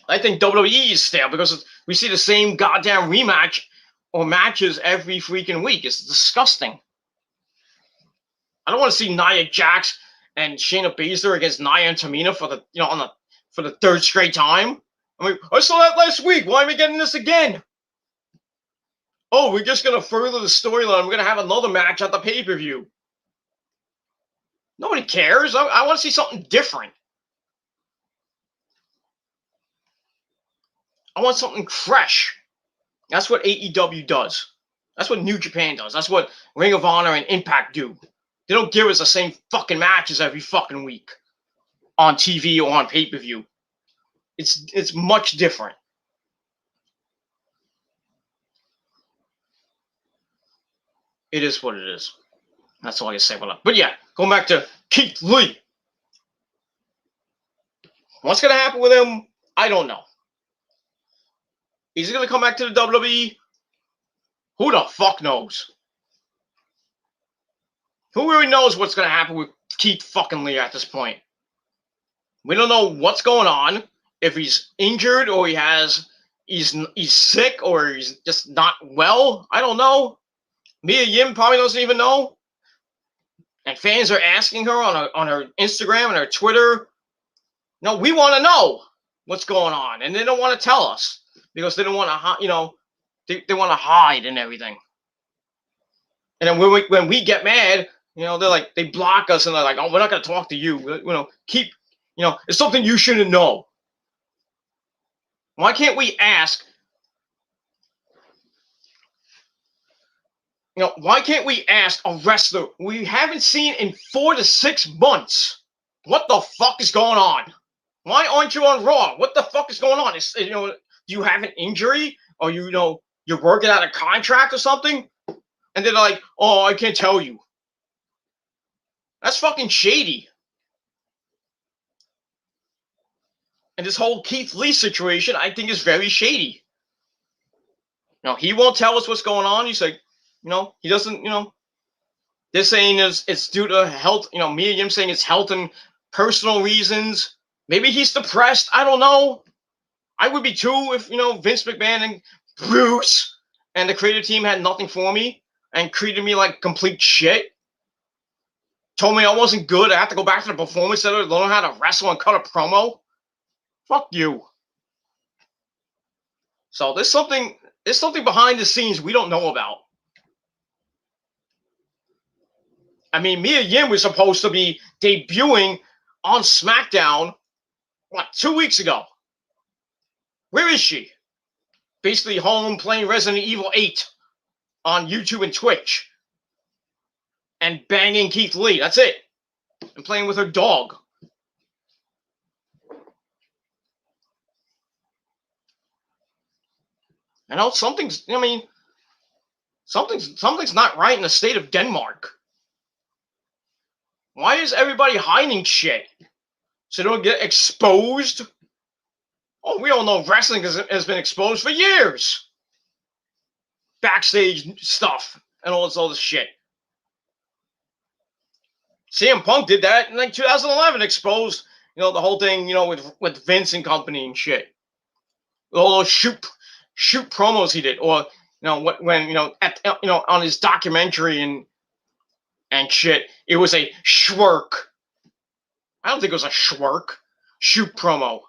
I think WWE is stale because we see the same goddamn rematch or matches every freaking week. It's disgusting. I don't want to see Nia Jax and Shayna Baszler against Nia and Tamina for the third straight time. I saw that last week. Why am I getting this again? Oh, we're just gonna further the storyline. We're gonna have another match at the pay-per-view. Nobody cares. I want to see something different. I want something fresh. That's what AEW does. That's what New Japan does. That's what Ring of Honor and Impact do. They don't give us the same fucking matches every fucking week on TV or on pay-per-view. It's much different. It is what it is. That's all I can say about that. But yeah, going back to Keith Lee. What's going to happen with him? I don't know. Is he going to come back to the WWE? Who the fuck knows? Who really knows what's going to happen with Keith fucking Lee at this point? We don't know what's going on. If he's injured or he's sick or he's just not well. I don't know. Mia Yim probably doesn't even know. And fans are asking her on her Instagram and her Twitter. No, we want to know what's going on. And they don't want to tell us. Because they don't want to, they want to hide and everything. And then when we get mad, they're like, they block us and they're like, oh, we're not gonna talk to you. Keep, it's something you shouldn't know. Why can't we ask? Why can't we ask a wrestler we haven't seen in 4 to 6 months? What the fuck is going on? Why aren't you on Raw? What the fuck is going on? Do you have an injury, or you're working out a contract or something? And they're like, oh, I can't tell you. That's fucking shady. And this whole Keith Lee situation, I think, is very shady. He won't tell us what's going on. He's like, he doesn't, they're saying it's due to health, Mia Yim saying it's health and personal reasons. Maybe he's depressed. I don't know. I would be too if, Vince McMahon and Bruce and the creative team had nothing for me and treated me like complete shit. Told me I wasn't good. I have to go back to the performance center to learn how to wrestle and cut a promo. Fuck you. So there's something behind the scenes we don't know about. I mean, Mia Yim was supposed to be debuting on SmackDown, 2 weeks ago? Where is she? Basically home playing Resident Evil 8 on YouTube and Twitch. And banging Keith Lee. That's it. And playing with her dog. Something's not right in the state of Denmark. Why is everybody hiding shit? So they don't get exposed? Oh, we all know wrestling has been exposed for years. Backstage stuff and all this shit. CM Punk did that in 2011, exposed, the whole thing, with Vince and company and shit. All those shoot promos he did, or when on his documentary and shit, it was a schwerk. I don't think it was a schwerk. Shoot promo.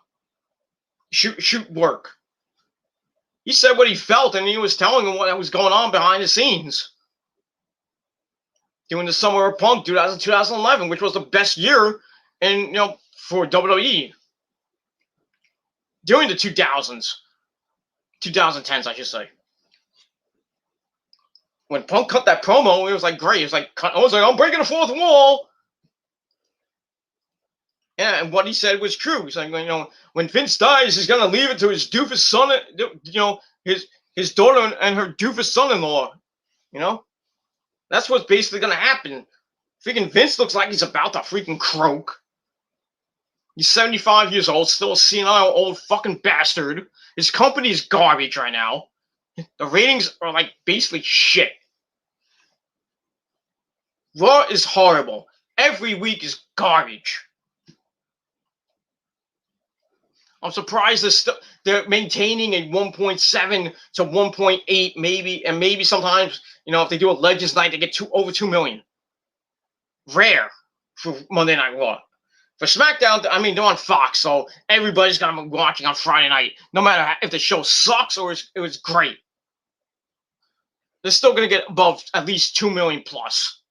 Shoot work. He said what he felt, and he was telling him what was going on behind the scenes. During the Summer of Punk 2011, which was the best year for WWE. During the 2000s. 2010s, I should say. When Punk cut that promo, it was like great. It was like, I'm breaking the fourth wall. Yeah, and what he said was true. He's like, when Vince dies, he's gonna leave it to his doofus son, his daughter and her doofus son-in-law. That's what's basically gonna happen. Freaking Vince looks like he's about to freaking croak. He's 75 years old, still a senile old fucking bastard. His company's garbage right now. The ratings are like basically shit. Raw is horrible. Every week is garbage. I'm surprised they're maintaining a 1.7 to 1.8 maybe, and maybe sometimes, if they do a Legends night, they get over 2 million. Rare for Monday Night Raw. For SmackDown, they're on Fox, so everybody's going to be watching on Friday night, no matter if the show sucks or it was great. They're still going to get above at least 2 million plus.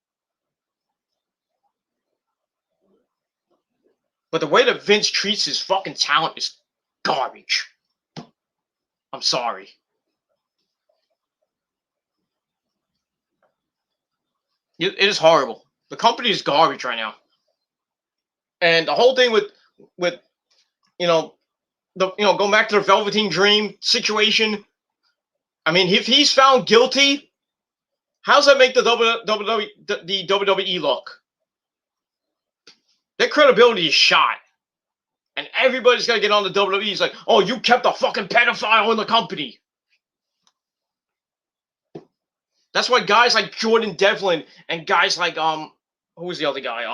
But the way that Vince treats his fucking talent is garbage. I'm sorry. It is horrible. The company is garbage right now. And the whole thing with going back to the Velveteen Dream situation. If he's found guilty, how does that make the WWE look? Their credibility is shot. And everybody's got to get on the WWE. It's like, oh, you kept a fucking pedophile in the company. That's why guys like Jordan Devlin and guys like, who was the other guy?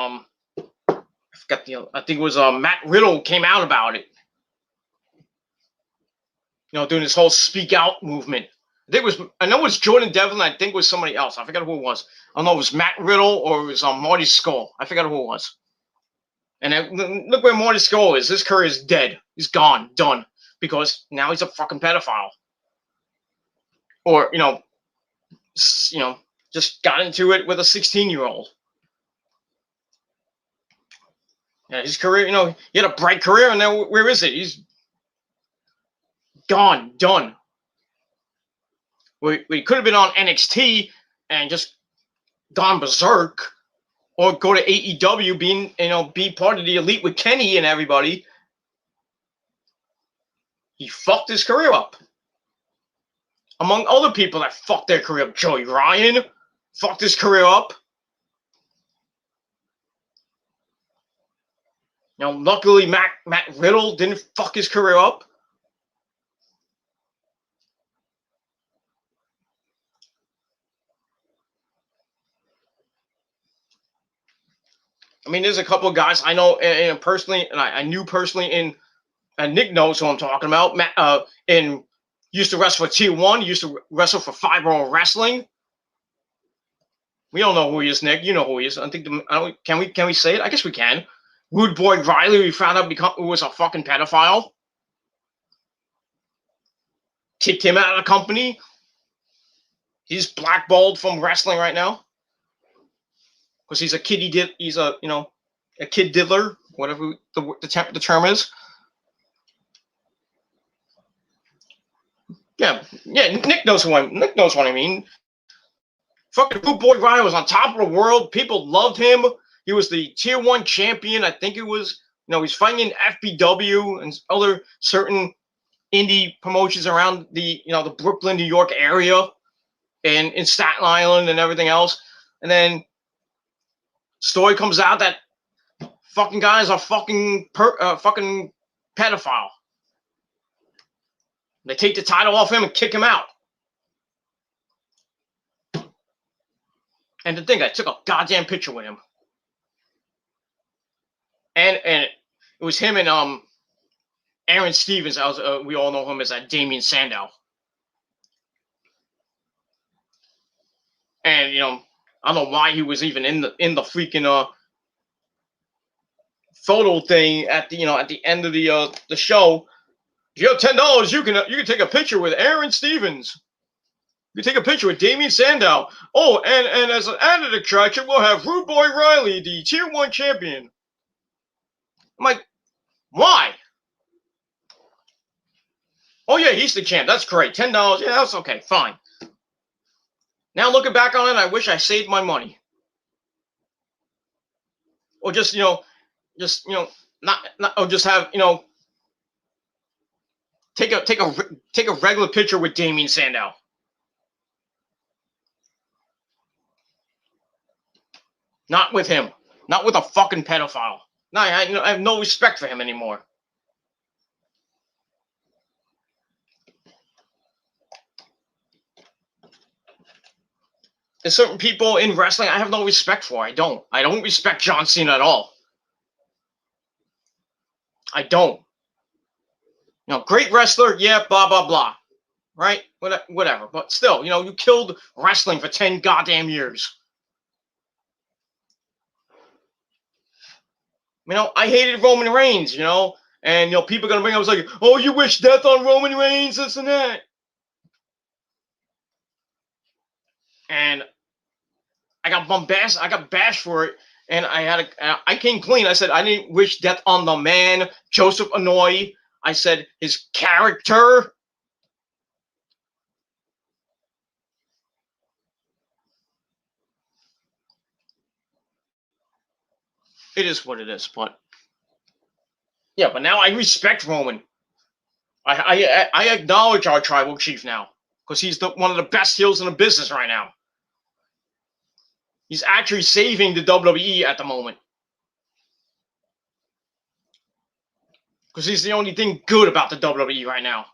I think it was Matt Riddle came out about it. Doing this whole speak out movement. I know it was Jordan Devlin. I think it was somebody else. I forgot who it was. I don't know if it was Matt Riddle or it was Marty Scurll. I forgot who it was. And look where Marty Scurll is. His career is dead. He's gone, done, because now he's a fucking pedophile. Or just got into it with a 16-year-old. Yeah, his career, he had a bright career, and now where is it? He's gone, done. We could have been on NXT and just gone berserk, or go to AEW, be part of the elite with Kenny and everybody. He fucked his career up. Among other people that fucked their career up, Joey Ryan fucked his career up. Luckily Matt Riddle didn't fuck his career up. I mean, there's a couple of guys I know personally, and I knew personally, and Nick knows who I'm talking about. Matt, used to wrestle for Tier 1, used to wrestle for Five-Borough Wrestling. We don't know who he is, Nick. You know who he is. I think. Can we say it? I guess we can. Rude Boy Riley, we found out was a fucking pedophile. Kicked him out of the company. He's blackballed from wrestling right now because he's a kiddie. He's a kid diddler, whatever the term is. Yeah. Nick knows what I mean. Fucking Rude Boy Riley was on top of the world. People loved him. He was the Tier 1 champion. I think it was. He's fighting in FBW and other certain indie promotions around the Brooklyn, New York area, and in Staten Island and everything else. And then story comes out that fucking guy is a fucking pedophile. They take the title off him and kick him out. And the thing, I took a goddamn picture with him. And it was him and Aaron Stevens. We all know him as Damien Sandow. And I don't know why he was even in the freaking photo thing at the end of the show. If you have $10, you can take a picture with Aaron Stevens. You can take a picture with Damien Sandow. Oh, and as an added attraction, we'll have Rude Boy Riley, the Tier 1 champion. I'm like, why? Oh yeah, he's the champ. That's great. $10. Yeah, that's okay. Fine. Now looking back on it, I wish I saved my money. Or just have take a regular picture with Damien Sandow. Not with him. Not with a fucking pedophile. No, I have no respect for him anymore. There's certain people in wrestling I have no respect for. I don't respect John Cena at all. I don't. Great wrestler, yeah, blah, blah, blah. Right? Whatever. But still, you killed wrestling for 10 goddamn years. I hated Roman Reigns, and people are gonna bring up like, oh, you wish death on Roman Reigns, this and that. And I got bombasted, I got bashed for it, and I came clean. I said I didn't wish death on the man, Joseph Anoa'i. I said his character. It is what it is, but yeah, but now I respect Roman. I acknowledge our tribal chief now because he's one of the best heels in the business right now. He's actually saving the WWE at the moment because he's the only thing good about the WWE right now.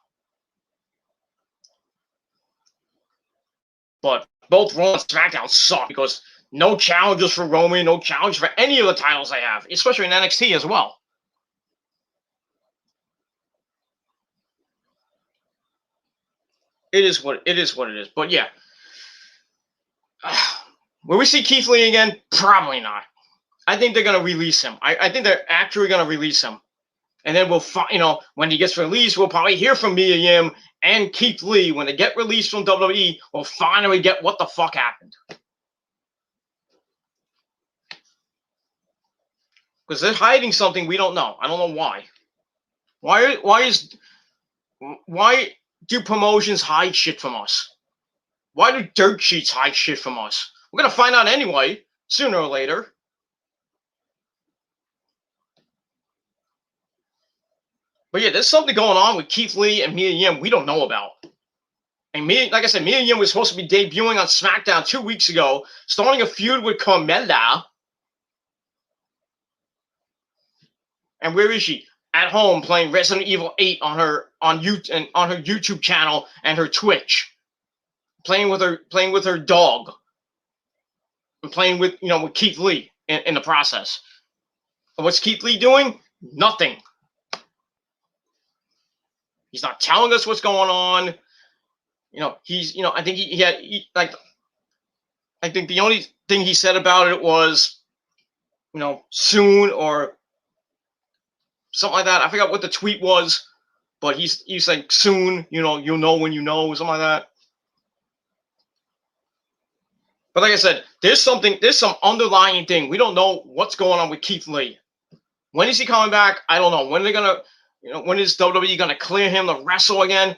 But both Raw and SmackDown suck because no challenges for Roman, no challenge for any of the titles they have, especially in NXT as well. It is what it is. But yeah. Will we see Keith Lee again? Probably not. I think they're going to release him. I think they're actually going to release him. And then when he gets released, we'll probably hear from Mia Yim and Keith Lee. When they get released from WWE, we'll finally get what the fuck happened. because they're hiding something we don't know. I don't know why. Why do promotions hide shit from us? Why do dirt sheets hide shit from us? We're gonna find out anyway, sooner or later. But yeah, there's something going on with Keith Lee and Mia Yim we don't know about. And like I said, Mia Yim was supposed to be debuting on SmackDown 2 weeks ago, starting a feud with Carmella. And where is she? At home playing Resident Evil 8 on her YouTube channel and her Twitch, playing with her dog, and playing with Keith Lee in the process. And what's Keith Lee doing? Nothing. He's not telling us what's going on. I think I think the only thing he said about it was, soon or something like that. I forgot what the tweet was, but he's like, soon, you'll know when you know, something like that. But like I said, there's some underlying thing. We don't know what's going on with Keith Lee. When is he coming back? I don't know. When are they gonna, when is WWE gonna clear him to wrestle again?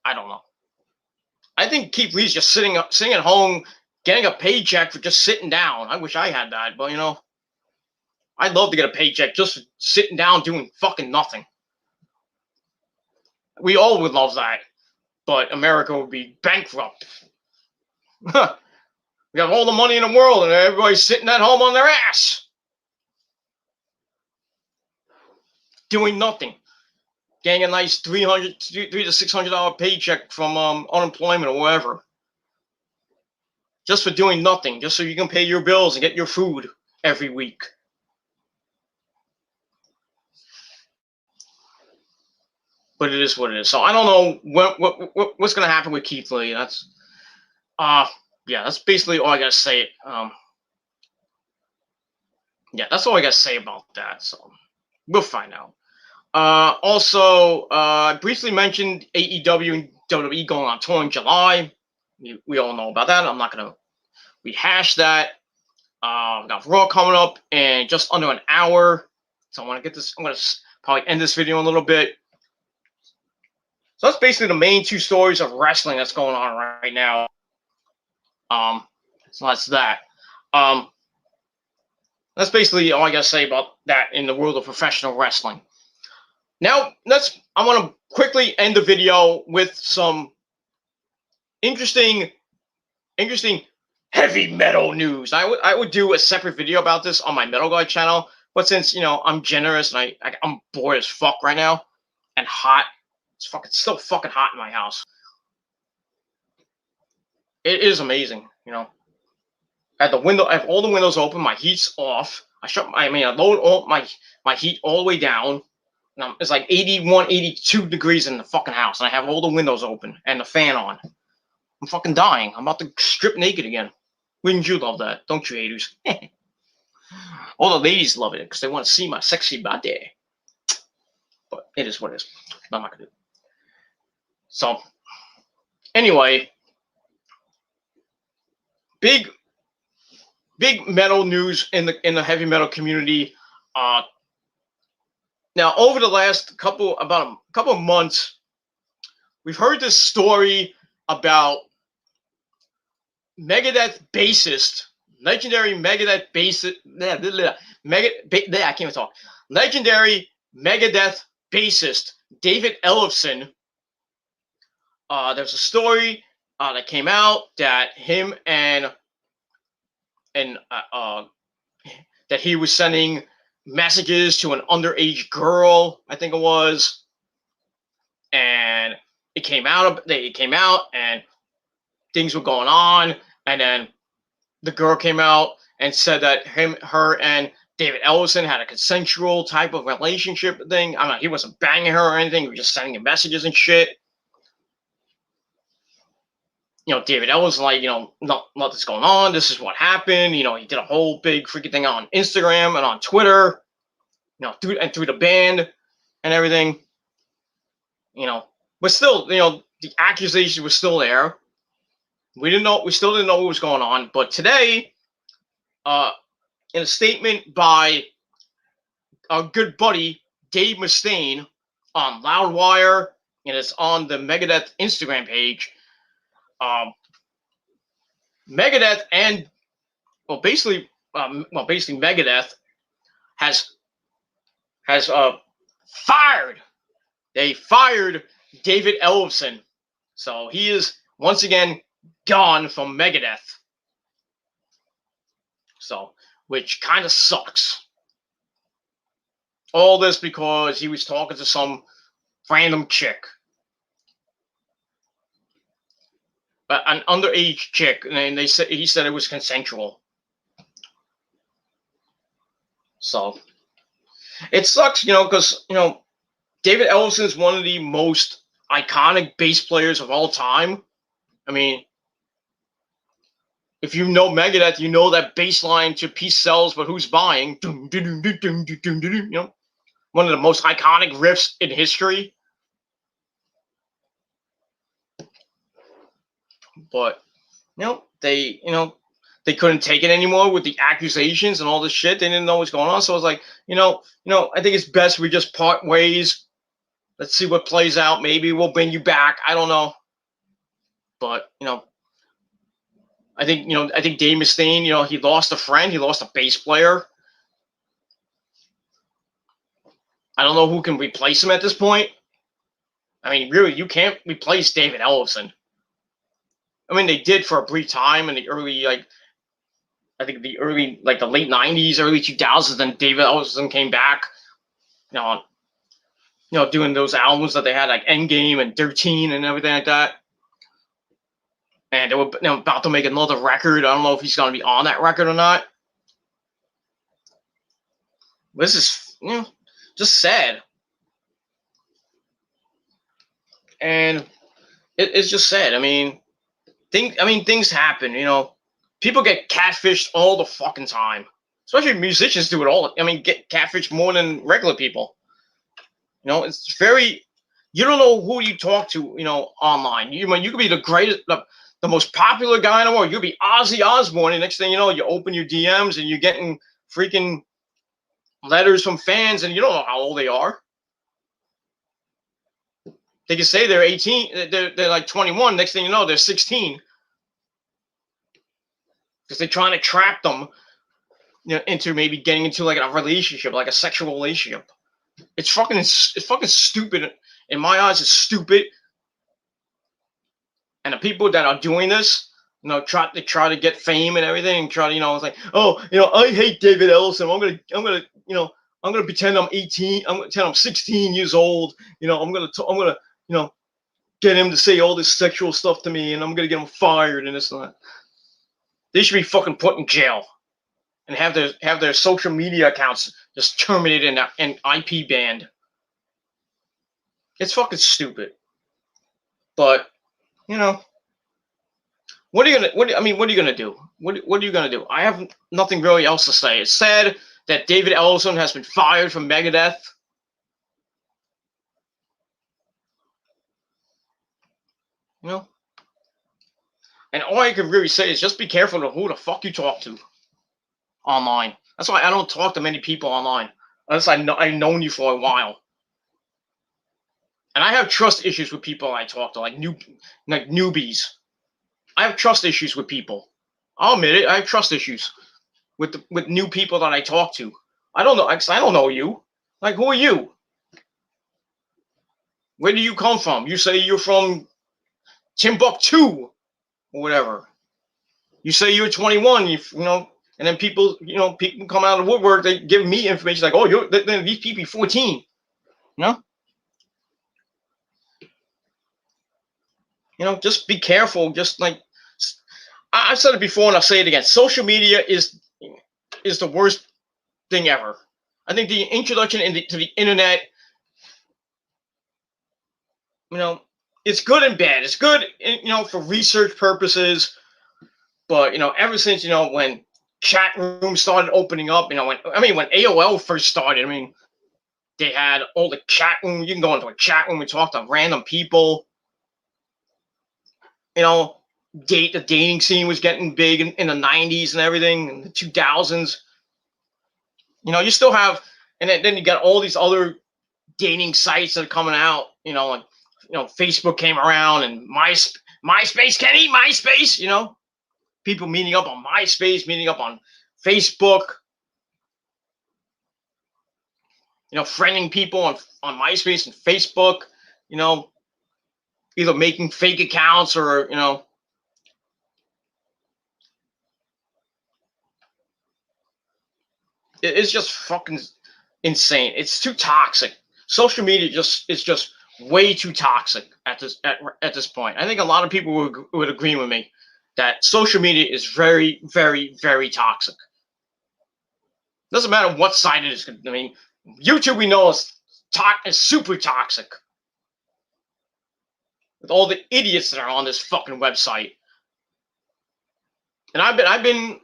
I don't know. I think Keith Lee's just sitting at home, getting a paycheck for just sitting down. I wish I had that, but I'd love to get a paycheck just for sitting down doing fucking nothing. We all would love that, but America would be bankrupt. We have all the money in the world, and everybody's sitting at home on their ass, doing nothing, getting a nice $300 to $600 paycheck from unemployment or whatever, just for doing nothing, just so you can pay your bills and get your food every week. But it is what it is. So I don't know what's going to happen with Keith Lee. That's that's basically all I got to say. That's all I got to say about that. So we'll find out. Also, I briefly mentioned AEW and WWE going on tour in July. We all know about that. I'm not going to rehash that. We got Raw coming up in just under an hour. So I'm going to probably end this video in a little bit. So that's basically the main two stories of wrestling that's going on right now. So that's that. That's basically all I gotta say about that in the world of professional wrestling. Now, I want to quickly end the video with some interesting heavy metal news. I would do a separate video about this on my Metal Guy channel, but since I'm generous and I'm bored as fuck right now and hot. It's still fucking hot in my house. It is amazing, I have all the windows open. My heat's off. I load all my heat all the way down. And it's like 81, 82 degrees in the fucking house, and I have all the windows open and the fan on. I'm fucking dying. I'm about to strip naked again. Wouldn't you love that? Don't you, haters? All the ladies love it because they want to see my sexy body. But it is what it is. I'm not gonna do it. So, anyway, big metal news in the heavy metal community. Now, over the last couple of months, we've heard this story about Megadeth bassist, legendary Megadeth bassist, I can't even talk. Legendary Megadeth bassist David Ellefson. There's a story that came out that him and that he was sending messages to an underage girl, I think it was, and it came out and things were going on, and then the girl came out and said that her and David Ellefson had a consensual type of relationship thing. I don't know, he wasn't banging her or anything, he was just sending her messages and shit. David Ellefson, like, nothing's going on. This is what happened. He did a whole big freaking thing on Instagram and on Twitter, through the band and everything. But still, the accusation was still there. We still didn't know what was going on. But today, in a statement by our good buddy Dave Mustaine on Loudwire, and it's on the Megadeth Instagram page. Megadeth and basically Megadeth has fired. They fired David Ellefson, so he is once again gone from Megadeth. So, which kind of sucks. All this because he was talking to some random chick, an underage chick, and he said it was consensual. So it sucks, because David Ellefson is one of the most iconic bass players of all time. I mean, if you know Megadeth, you know that bass line to "Peace Sells, but Who's Buying?" One of the most iconic riffs in history. But they couldn't take it anymore with the accusations and all this shit. They didn't know what's going on. So I was like, I think it's best we just part ways. Let's see what plays out. Maybe we'll bring you back. I don't know. But, I think Dave Mustaine, he lost a friend. He lost a bass player. I don't know who can replace him at this point. I mean, really, you can't replace David Ellefson. I mean, they did for a brief time in the early, the late 90s, early 2000s. Then David Ellefson came back, doing those albums that they had, like Endgame and 13 and everything like that. And they were about to make another record. I don't know if he's going to be on that record or not. This is, just sad. And it's just sad. I mean, things happen, People get catfished all the fucking time. Especially musicians do it all. Get catfished more than regular people. It's very, you don't know who you talk to, online. You could be the greatest, the most popular guy in the world. You could be Ozzy Osbourne, and next thing you know, you open your DMs and you're getting freaking letters from fans, and you don't know how old they are. They can say they're 18, they're like 21. Next thing you know, they're 16. Because they're trying to trap them, into maybe getting into like a relationship, like a sexual relationship. It's fucking stupid. In my eyes, it's stupid. And the people that are doing this, try to get fame and everything, and try to, it's like, oh, I hate David Ellefson. I'm gonna pretend I'm 18. I'm gonna pretend I'm 16 years old. I'm gonna get him to say all this sexual stuff to me, and I'm gonna get him fired and this and that. They should be fucking put in jail, and have their social media accounts just terminated and IP banned. It's fucking stupid. But what are you gonna do? What are you gonna do? I have nothing really else to say. It's sad that David Ellefson has been fired from Megadeth. And all I can really say is just be careful of who the fuck you talk to online. That's why I don't talk to many people online unless I've known you for a while. And I have trust issues with people I talk to, like newbies. I have trust issues with people. I'll admit it. I have trust issues with new people that I talk to. I don't know you. Like, who are you? Where do you come from? You say you're from Timbuktu or whatever. You say you're 21. And then people come out of the woodwork. They give me information like, oh, these people 14. Just be careful. Just like I've said it before, and I'll say it again. Social media is the worst thing ever. I think the introduction to the internet, it's good and bad. It's good, for research purposes. But ever since when chat rooms started opening up, when AOL first started, they had all the chat room. You can go into a chat room and talk to random people. The dating scene was getting big in the 90s and everything, in the 2000s. You know, you still have, and then you got all these other dating sites that are coming out. You know, like Facebook came around, and MySpace, Kenny, MySpace. You know, people meeting up on MySpace, meeting up on Facebook. You know, friending people on MySpace and Facebook. You know, either making fake accounts or it's just fucking insane. It's too toxic. Social media is just way too toxic at this point. I think a lot of people would agree with me that social media is very, very, very toxic. Doesn't matter what side it is. I mean, YouTube we know is super toxic with all the idiots that are on this fucking website. And I've been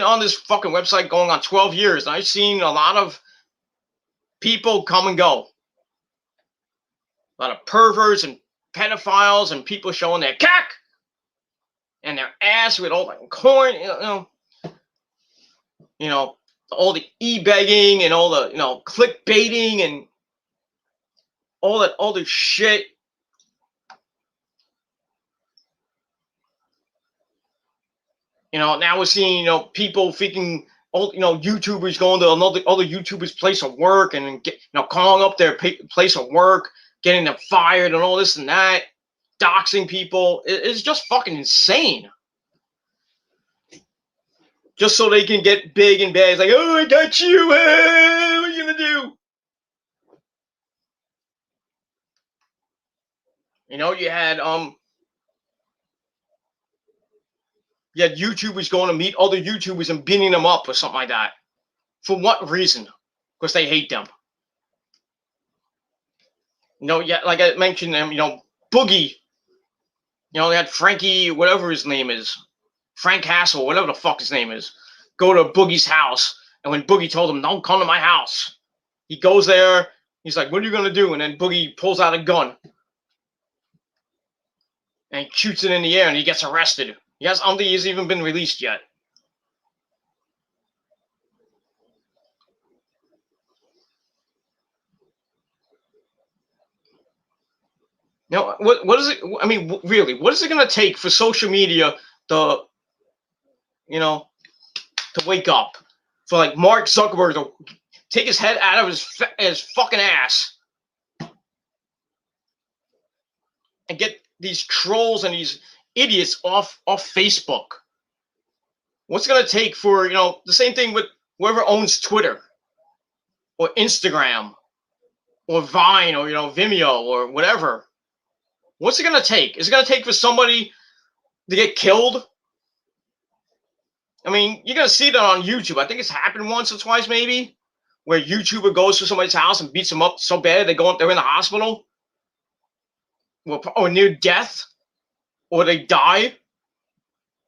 on this fucking website going on 12 years, and I've seen a lot of people come and go. A lot of perverts and pedophiles and people showing their cock and their ass with all the corn, all the e-begging and all the, clickbaiting and all that other shit. Now we're seeing, people freaking, YouTubers going to other YouTubers' place of work and calling up their place of work, getting them fired and all this and that, doxing people. It's just fucking insane. Just so they can get big and bad. It's like, oh, I got you. What are you gonna do? You had YouTubers going to meet other YouTubers and beating them up or something like that. For what reason? Because they hate them. Like I mentioned, Boogie. They had Frankie, whatever his name is, Frank Hassel, whatever the fuck his name is, go to Boogie's house. And when Boogie told him, don't come to my house, he goes there. He's like, what are you going to do? And then Boogie pulls out a gun and shoots it in the air, and he gets arrested. I don't think he's even been released yet. What is it? I mean, really, what is it going to take for social media to wake up? For like Mark Zuckerberg to take his head out of his fucking ass and get these trolls and these idiots off Facebook. What's it going to take for, the same thing with whoever owns Twitter or Instagram or Vine or, Vimeo or whatever. What's it going to take? Is it going to take for somebody to get killed? I mean, you're going to see that on YouTube. I think it's happened once or twice maybe, where a YouTuber goes to somebody's house and beats them up so bad they're in the hospital or near death or they die.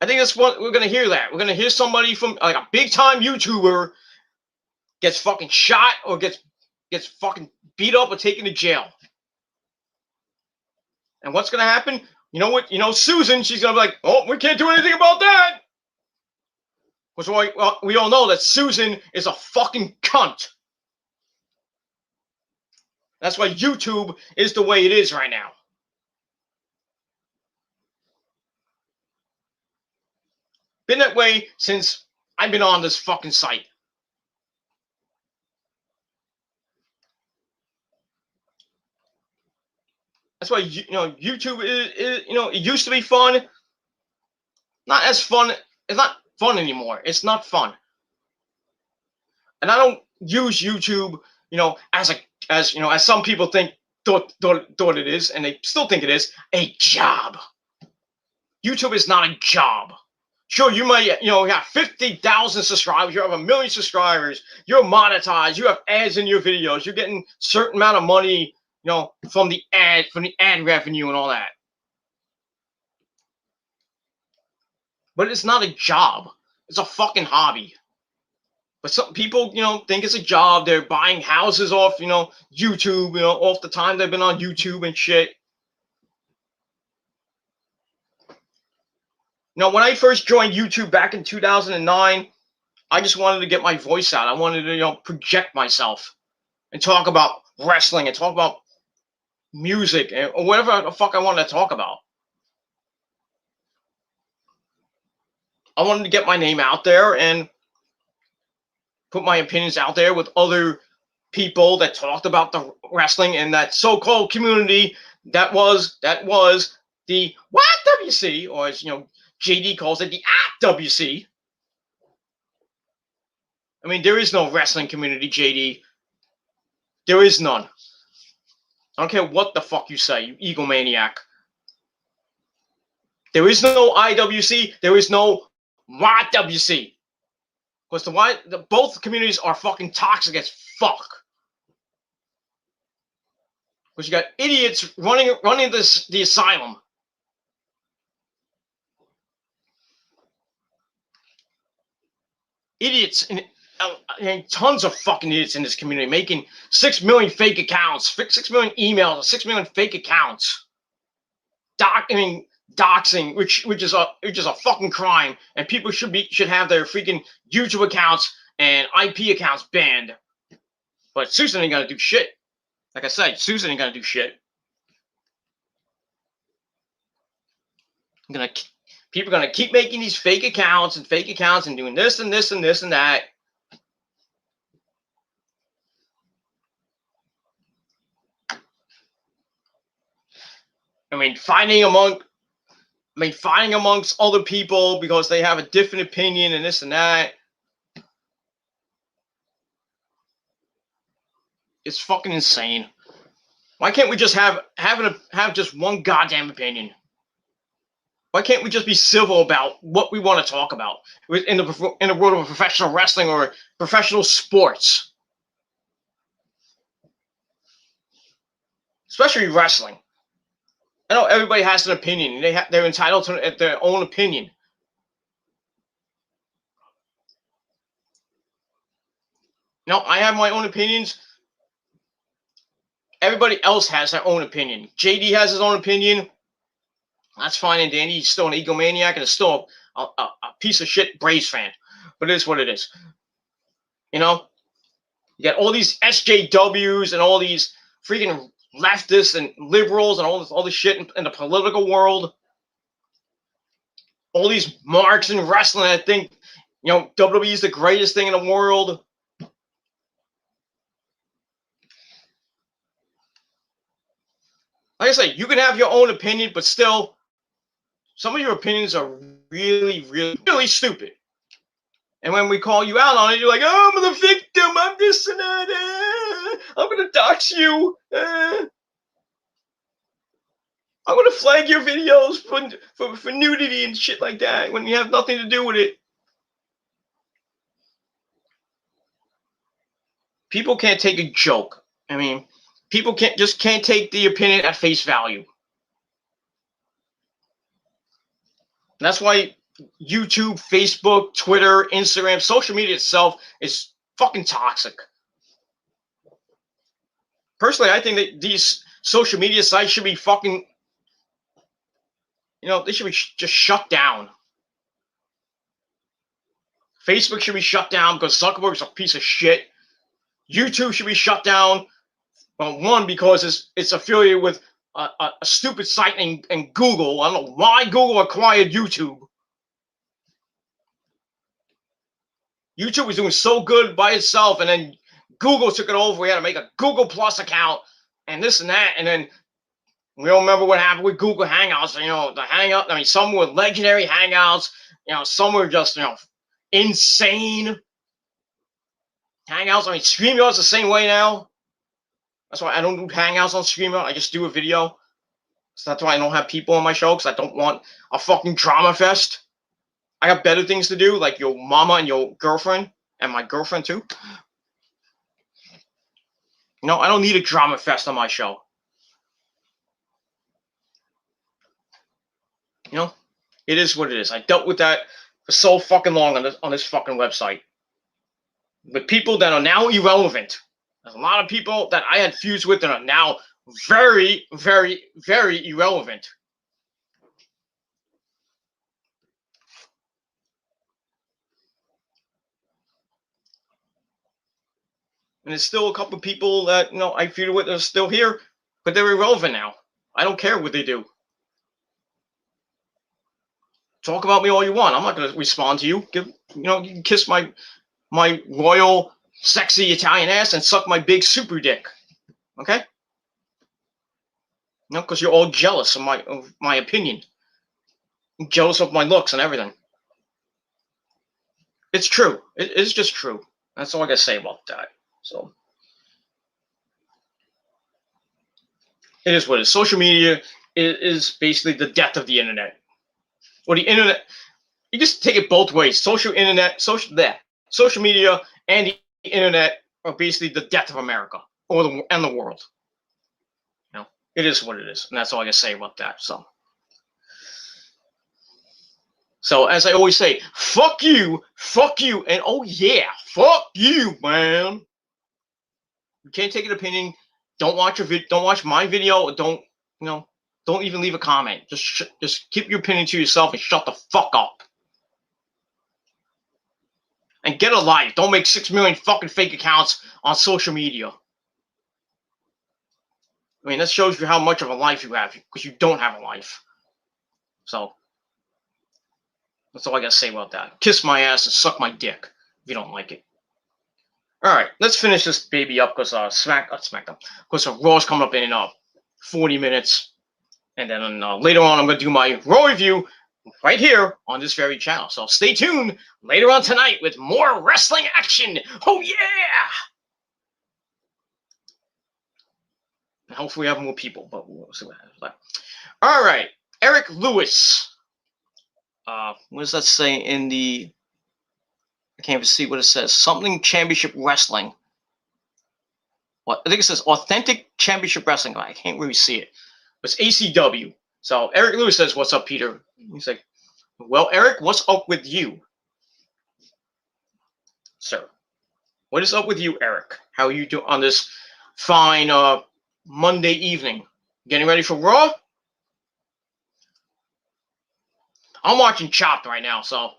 I think that's what we're going to hear that. We're going to hear somebody from like a big-time YouTuber gets fucking shot or gets fucking beat up or taken to jail. And what's going to happen? You know what? Susan, she's going to be like, oh, we can't do anything about that. Because we all know that Susan is a fucking cunt. That's why YouTube is the way it is right now. Been that way since I've been on this fucking site. That's why YouTube is it used to be fun. Not as fun. It's not fun anymore. It's not fun. And I don't use YouTube, as some people thought it is, and they still think it is, a job. YouTube is not a job. Sure, you might, have 50,000 subscribers, you have 1 million subscribers, you're monetized, you have ads in your videos, you're getting certain amount of money, from the ad revenue and all that. But it's not a job. It's a fucking hobby. But some people, think it's a job. They're buying houses off, YouTube, off the time they've been on YouTube and shit. When I first joined YouTube back in 2009, I just wanted to get my voice out. I wanted to, project myself and talk about wrestling and talk about music or whatever the fuck I wanted to talk about. I wanted to get my name out there and put my opinions out there with other people that talked about the wrestling and that so-called community that was the YWC, or as JD calls it, the WC. I mean, there is no wrestling community, JD. There is none. I don't care what the fuck you say, you egomaniac. There is no IWC. There is no YWC. Because both communities are fucking toxic as fuck. Because you got idiots running the asylum. Idiots and tons of fucking idiots in this community making 6 million fake accounts, 6 million emails, 6 million fake accounts. Doxing, which is a fucking crime, and people should have their freaking YouTube accounts and IP accounts banned. But Susan ain't gonna do shit. Like I said, Susan ain't gonna do shit. People are gonna keep making these fake accounts and doing this and this and this and that. I mean, fighting amongst other people because they have a different opinion and this and that. It's fucking insane. Why can't we just have just one goddamn opinion? Why can't we just be civil about what we want to talk about in the world of professional wrestling or professional sports, especially wrestling? I know everybody has an opinion. They're entitled to their own opinion. I have my own opinions. Everybody else has their own opinion. JD has his own opinion. That's fine and dandy. He's still an egomaniac and is still a piece of shit Braves fan. But it is what it is. You got all these SJWs and all these freaking leftists and liberals and all this shit in the political world. All these marks in wrestling that think, WWE is the greatest thing in the world. Like I say, you can have your own opinion, but still, some of your opinions are really, really, really stupid. And when we call you out on it, you're like, oh, I'm the victim, I'm this and that, I'm going to dox you, I'm going to flag your videos for nudity and shit like that when you have nothing to do with it. People can't take a joke. I mean, people can't take the opinion at face value. And that's why YouTube, Facebook, Twitter, Instagram, social media itself is fucking toxic. Personally, I think that these social media sites should be fucking, they should be just shut down. Facebook should be shut down because Zuckerberg's a piece of shit. YouTube should be shut down. Well, one, because it's affiliated with a stupid site in Google. I don't know why Google acquired YouTube. YouTube was doing so good by itself, and then Google took it over. We had to make a Google Plus account and this and that, and then we all remember what happened with Google Hangouts. The Hangout. I mean, some were legendary Hangouts. Some were just insane Hangouts. I mean, StreamYard's the same way now. That's why I don't do Hangouts on StreamYard. I just do a video. So that's why I don't have people on my show, because I don't want a fucking drama fest. I got better things to do, like your mama and your girlfriend, and my girlfriend too. I don't need a drama fest on my show. It is what it is. I dealt with that for so fucking long on this fucking website. With people that are now irrelevant. There's a lot of people that I had feuds with that are now very, very, very irrelevant. And there's still a couple of people that, I feud with are still here, but they're irrelevant now. I don't care what they do. Talk about me all you want. I'm not going to respond to you. You can kiss my royal, sexy Italian ass and suck my big super dick. Okay? Because you're all jealous of my opinion. You're jealous of my looks and everything. It's true. It's just true. That's all I got to say about that. So, it is what it is. Social media is basically the death of the internet. Or the internet, you just take it both ways. Social media and the internet are basically the death of America and the world. It is what it is, and that's all I can say about that. So as I always say, fuck you, and oh yeah, fuck you, man. You can't take an opinion. Don't watch my video. Don't even leave a comment. Just keep your opinion to yourself and shut the fuck up. And get a life. Don't make 6 million fucking fake accounts on social media. I mean, that shows you how much of a life you have, because you don't have a life. So, that's all I gotta say about that. Kiss my ass and suck my dick if you don't like it. Alright, let's finish this baby up, because SmackDown. Because Raw's coming up in 40 minutes. And then later on, I'm going to do my Raw review right here on this very channel. So stay tuned later on tonight with more wrestling action. Oh, yeah! And hopefully we have more people, but we'll see what happens. All right, Eric Lewis. What does that say in the... I can't even see what it says. Something Championship Wrestling. What? I think it says Authentic Championship Wrestling. I can't really see it. It's ACW. So Eric Lewis says, "What's up, Peter?" He's like, "Well, Eric, what's up with you, sir? What is up with you, Eric? How are you doing on this fine Monday evening? Getting ready for Raw?" I'm watching Chopped right now, so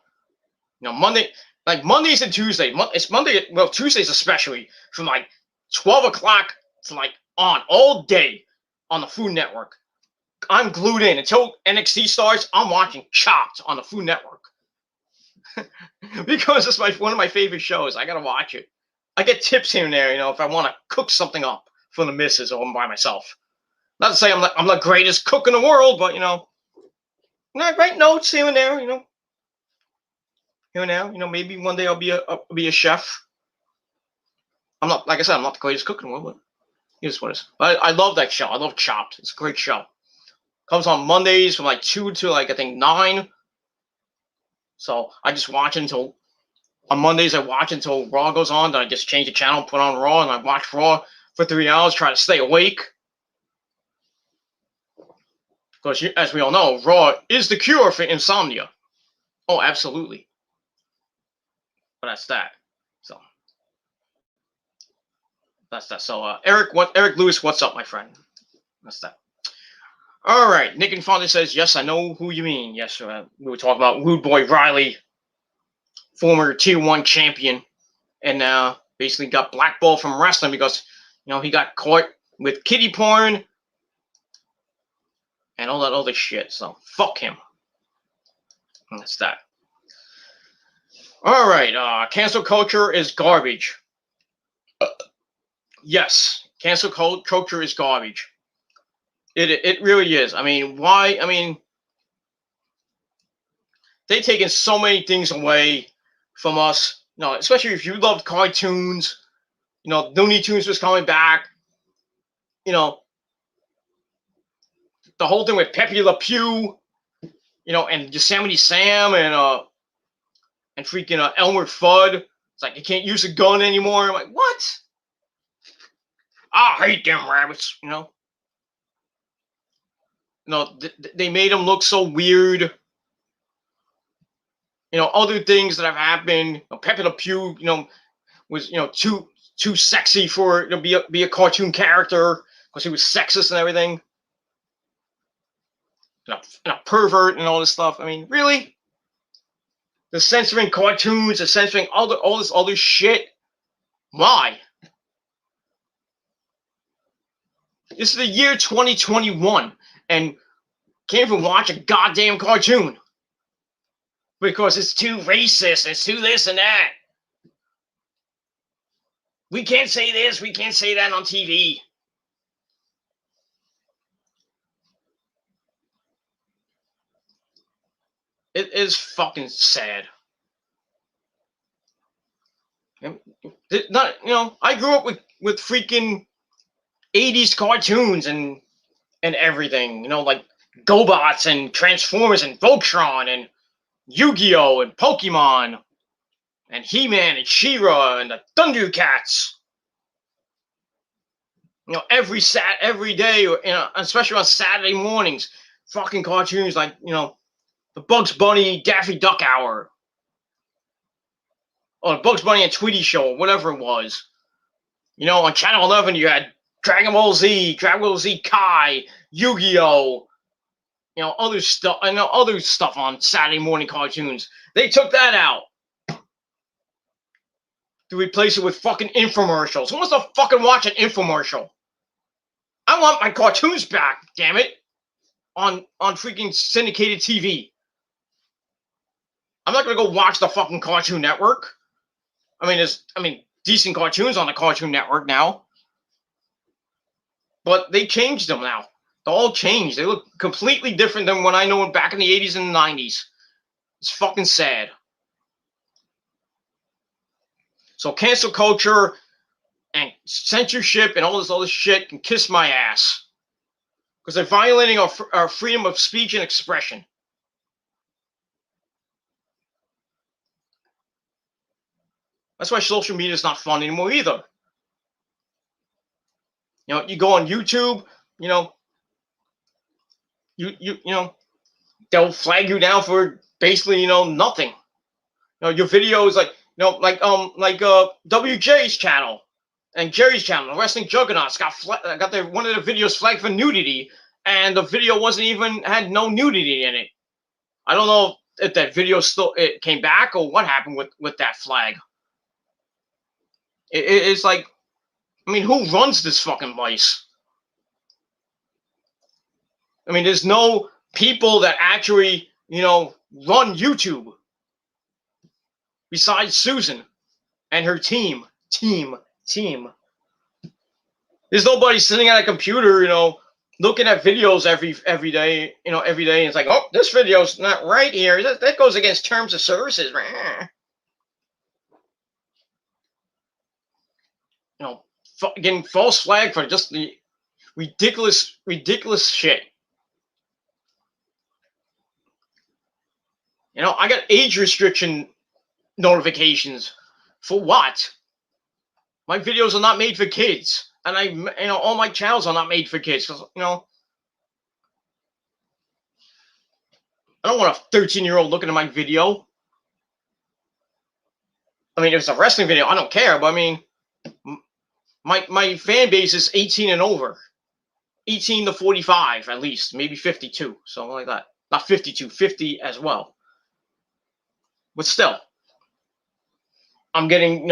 Mondays and Tuesdays. It's Monday. Well, Tuesdays especially from 12 o'clock to on all day on the Food Network. I'm glued in until NXT starts. I'm watching Chopped on the Food Network because it's one of my favorite shows. I gotta watch it. I get tips here and there, if I want to cook something up for the missus or I'm by myself. Not to say I'm the greatest cook in the world, but I write notes here and there. Here and there. Maybe one day I'll be a chef. I'm not, like I said, I'm not the greatest cook in the world, but here's what it is. But I love that show. I love Chopped. It's a great show. Comes on Mondays from 2 to I think 9. So I just watch until on Mondays I watch until Raw goes on. Then I just change the channel, put on Raw, and I watch Raw for 3 hours, try to stay awake. Because as we all know, Raw is the cure for insomnia. Oh, absolutely. But that's that. So that's that. So Eric Lewis, what's up, my friend? That's that. All right, Nick Infante says, "Yes, I know who you mean." Yes, we were talking about Rude Boy Riley, former Tier 1 champion, and basically got blackballed from wrestling because, he got caught with kiddie porn and all that other shit. So, fuck him. And that's that. All right, cancel culture is garbage. Yes, cancel culture is garbage. It really is. I mean, why? I mean, they've taken so many things away from us. Especially if you loved cartoons. Looney Tunes was coming back. The whole thing with Pepe Le Pew. And Yosemite Sam and freaking Elmer Fudd. It's like you can't use a gun anymore. I'm like, what? I hate them rabbits. They made them look so weird. Other things that have happened. Pepe Le Pew, was too sexy for be a cartoon character because he was sexist and everything. And a pervert and all this stuff. I mean, really? They're censoring cartoons, they're censoring all this other shit. Why? This is the year 2021, and can't even watch a goddamn cartoon because it's too racist, it's too this and that. We can't say this, we can't say that on TV. It is fucking sad. Not, I grew up with freaking 80s cartoons and everything, like GoBots and Transformers and Voltron and Yu-Gi-Oh! And Pokemon and He-Man and She-Ra and the Thundercats. Every day, especially on Saturday mornings, fucking cartoons like, the Bugs Bunny Daffy Duck Hour. Or the Bugs Bunny and Tweety Show, whatever it was. On Channel 11 you had Dragon Ball Z Kai, Yu-Gi-Oh! Other stuff on Saturday morning cartoons. They took that out to replace it with fucking infomercials. Who wants to fucking watch an infomercial? I want my cartoons back, damn it. On freaking syndicated TV. I'm not gonna go watch the fucking Cartoon Network. There's decent cartoons on the Cartoon Network now. But they changed them now. They all changed. They look completely different than what I know back in the 80s and the 90s. It's fucking sad. So cancel culture and censorship and all this other shit can kiss my ass. Because they're violating our freedom of speech and expression. That's why social media is not fun anymore either. You go on YouTube, they'll flag you down for basically, nothing. Your videos like WJ's channel and Jerry's channel, the Wrestling Juggernauts, got one of the videos flagged for nudity, and the video had no nudity in it. I don't know if that video it came back or what happened with that flag. It's like, who runs this fucking place? There's no people that actually, run YouTube besides Susan and her team. There's nobody sitting at a computer, looking at videos every day, and it's like, oh, this video's not right here. That goes against terms of services. Getting false flag for just the ridiculous shit. I got age restriction notifications. For what? My videos are not made for kids, and all my channels are not made for kids. Cause I don't want a 13-year-old looking at my video. If it's a wrestling video, I don't care. But my fan base is 18 and over, 18 to 45 at least, maybe 52, something like that. Not 52, 50 as well. But still, I'm getting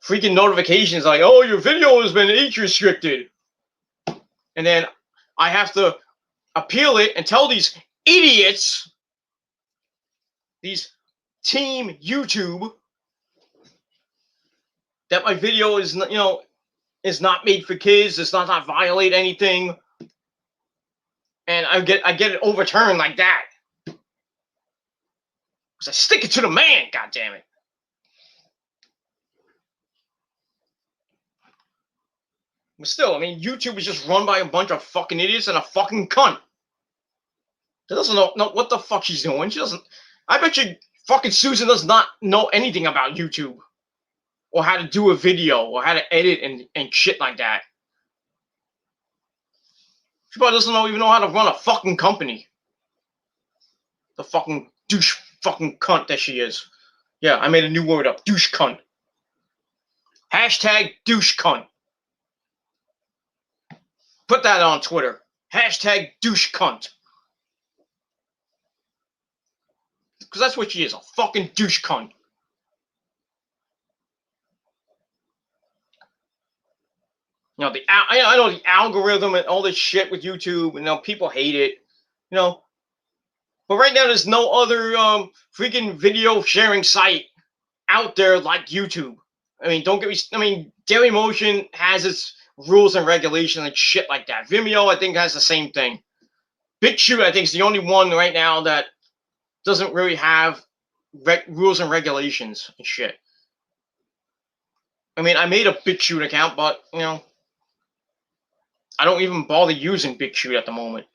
freaking notifications like, oh, your video has been age restricted, and then I have to appeal it and tell these idiots, these Team YouTube, that my video is not made for kids. It's not violate anything, and I get it overturned like that. Because I stick it to the man. God damn it. But still, YouTube is just run by a bunch of fucking idiots and a fucking cunt. She doesn't know what the fuck she's doing. She doesn't. I bet you fucking Susan does not know anything about YouTube, or how to do a video, or how to edit and shit like that. She probably doesn't even know how to run a fucking company. The fucking douche fucking cunt that she is. Yeah, I made a new word up. Douche cunt. Hashtag douche cunt. Put that on Twitter. Hashtag douche cunt. Because that's what she is, a fucking douche cunt. You know, I know the algorithm and all this shit with YouTube, and people hate it. But right now there's no other freaking video sharing site out there like YouTube. I mean, don't get me. I mean, Dailymotion has its rules and regulations and shit like that. Vimeo, I think, has the same thing. BitChute, I think, is the only one right now that doesn't really have rules and regulations and shit. I mean, I made a BitChute account, but I don't even bother using BitChute at the moment.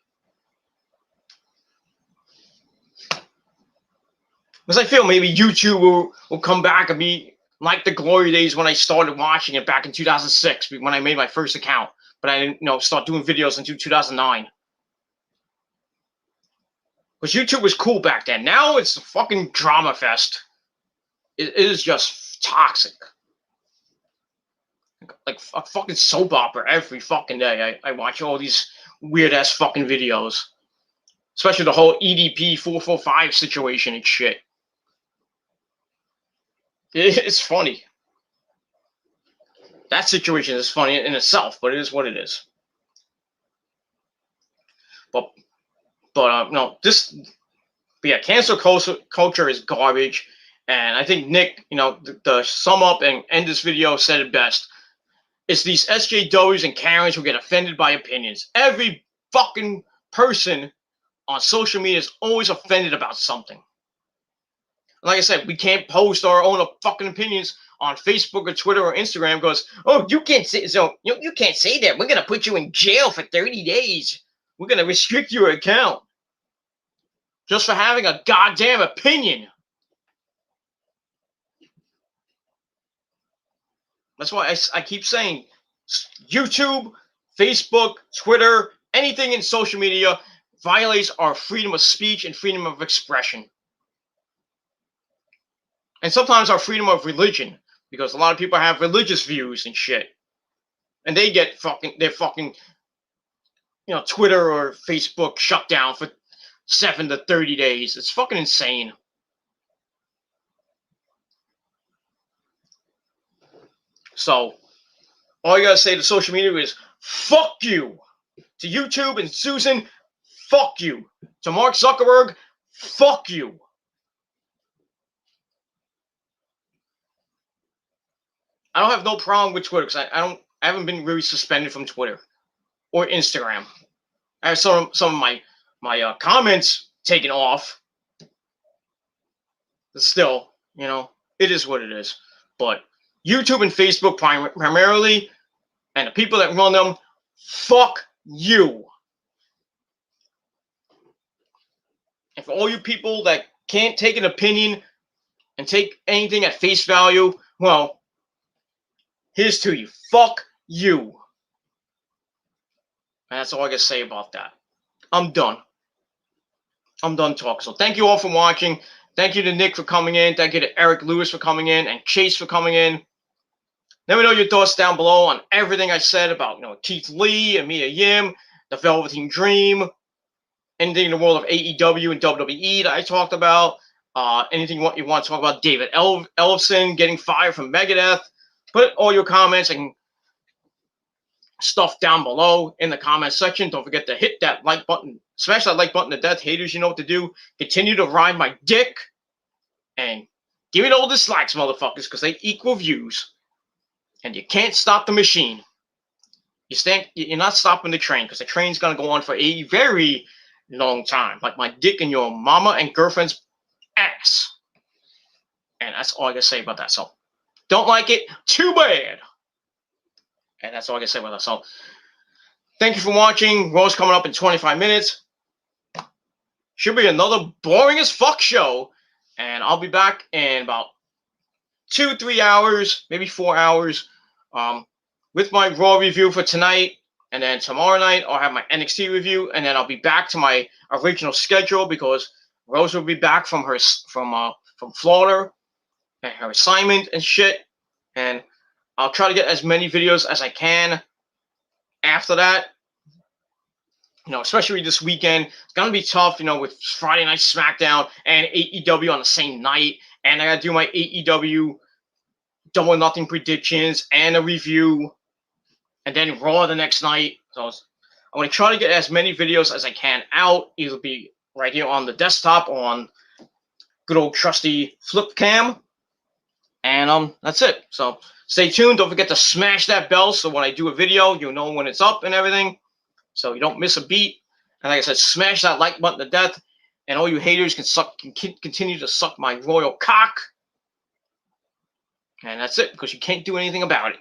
Because I feel maybe YouTube will come back and be like the glory days when I started watching it back in 2006 when I made my first account. But I didn't start doing videos until 2009. Because YouTube was cool back then. Now it's a fucking drama fest. It is just toxic. Like a fucking soap opera every fucking day. I watch all these weird ass fucking videos. Especially the whole EDP 445 situation and shit. It's funny. That situation is funny in itself, but it is what it is. But cancel culture is garbage, and I think Nick, the sum up and end this video said it best. It's these SJWs and Karens who get offended by opinions. Every fucking person on social media is always offended about something. Like I said, we can't post our own fucking opinions on Facebook or Twitter or Instagram because, you can't say you can't say that. We're gonna put you in jail for 30 days. We're gonna restrict your account just for having a goddamn opinion. That's why I keep saying YouTube, Facebook, Twitter, anything in social media violates our freedom of speech and freedom of expression. And sometimes our freedom of religion, because a lot of people have religious views and shit. And they get their fucking Twitter or Facebook shut down for 7 to 30 days. It's fucking insane. So, all you gotta say to social media is, fuck you. To YouTube and Susan, fuck you. To Mark Zuckerberg, fuck you. I don't have no problem with Twitter because I haven't been really suspended from Twitter or Instagram. I have some of my comments taken off. But still, it is what it is. But YouTube and Facebook primarily, and the people that run them, fuck you. And for all you people that can't take an opinion and take anything at face value, well, here's to you. Fuck you. And that's all I can say about that. I'm done. I'm done talking. So thank you all for watching. Thank you to Nick for coming in. Thank you to Eric Lewis for coming in and Chase for coming in. Let me know your thoughts down below on everything I said about Keith Lee and Mia Yim, the Velveteen Dream, anything in the world of AEW and WWE that I talked about. Anything you want to talk about David Ellefson getting fired from Megadeth. Put all your comments and stuff down below in the comment section. Don't forget to hit that like button. Smash that like button to death. Haters, you know what to do. Continue to ride my dick. And give me all dislikes, motherfuckers, because they equal views. And you can't stop the machine. You're not stopping the train, because the train's going to go on for a very long time. Like my dick in your mama and girlfriend's ass. And that's all I can say about that. So, don't like it? Too bad. And that's all I can say about that. So, thank you for watching. Raw's coming up in 25 minutes. Should be another boring as fuck show. And I'll be back in about 2-3 hours, maybe 4 hours, with my Raw review for tonight. And then tomorrow night, I'll have my NXT review. And then I'll be back to my original schedule because Rose will be back from Florida and her assignment and shit. And I'll try to get as many videos as I can after that. Especially this weekend. It's going to be tough, with Friday Night SmackDown and AEW on the same night. And I got to do my AEW Double or Nothing predictions and a review. and then Raw the next night. So I'm going to try to get as many videos as I can out. It'll be right here on the desktop on good old trusty flip cam. And that's it. So stay tuned. Don't forget to smash that bell so when I do a video, you'll know when it's up and everything. So you don't miss a beat. And like I said, smash that like button to death. And all you haters can continue to suck my royal cock. And that's it, because you can't do anything about it.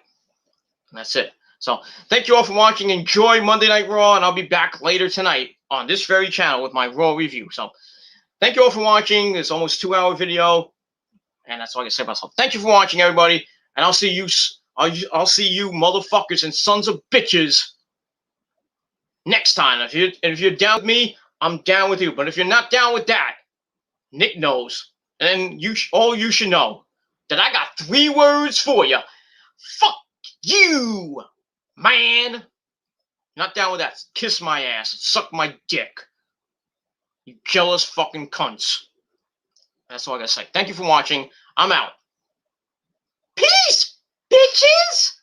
And that's it. So thank you all for watching. Enjoy Monday Night Raw, and I'll be back later tonight on this very channel with my Raw review. So thank you all for watching. It's almost a 2-hour video, and that's all I can say about myself. Thank you for watching, everybody, and I'll see you motherfuckers and sons of bitches next time. If you're down with me, I'm down with you. But if you're not down with that, Nick knows, and all you should know that I got 3 words for you. Fuck you, man. Not down with that. Kiss my ass. Suck my dick. You jealous fucking cunts. That's all I gotta say. Thank you for watching. I'm out. Peace, bitches!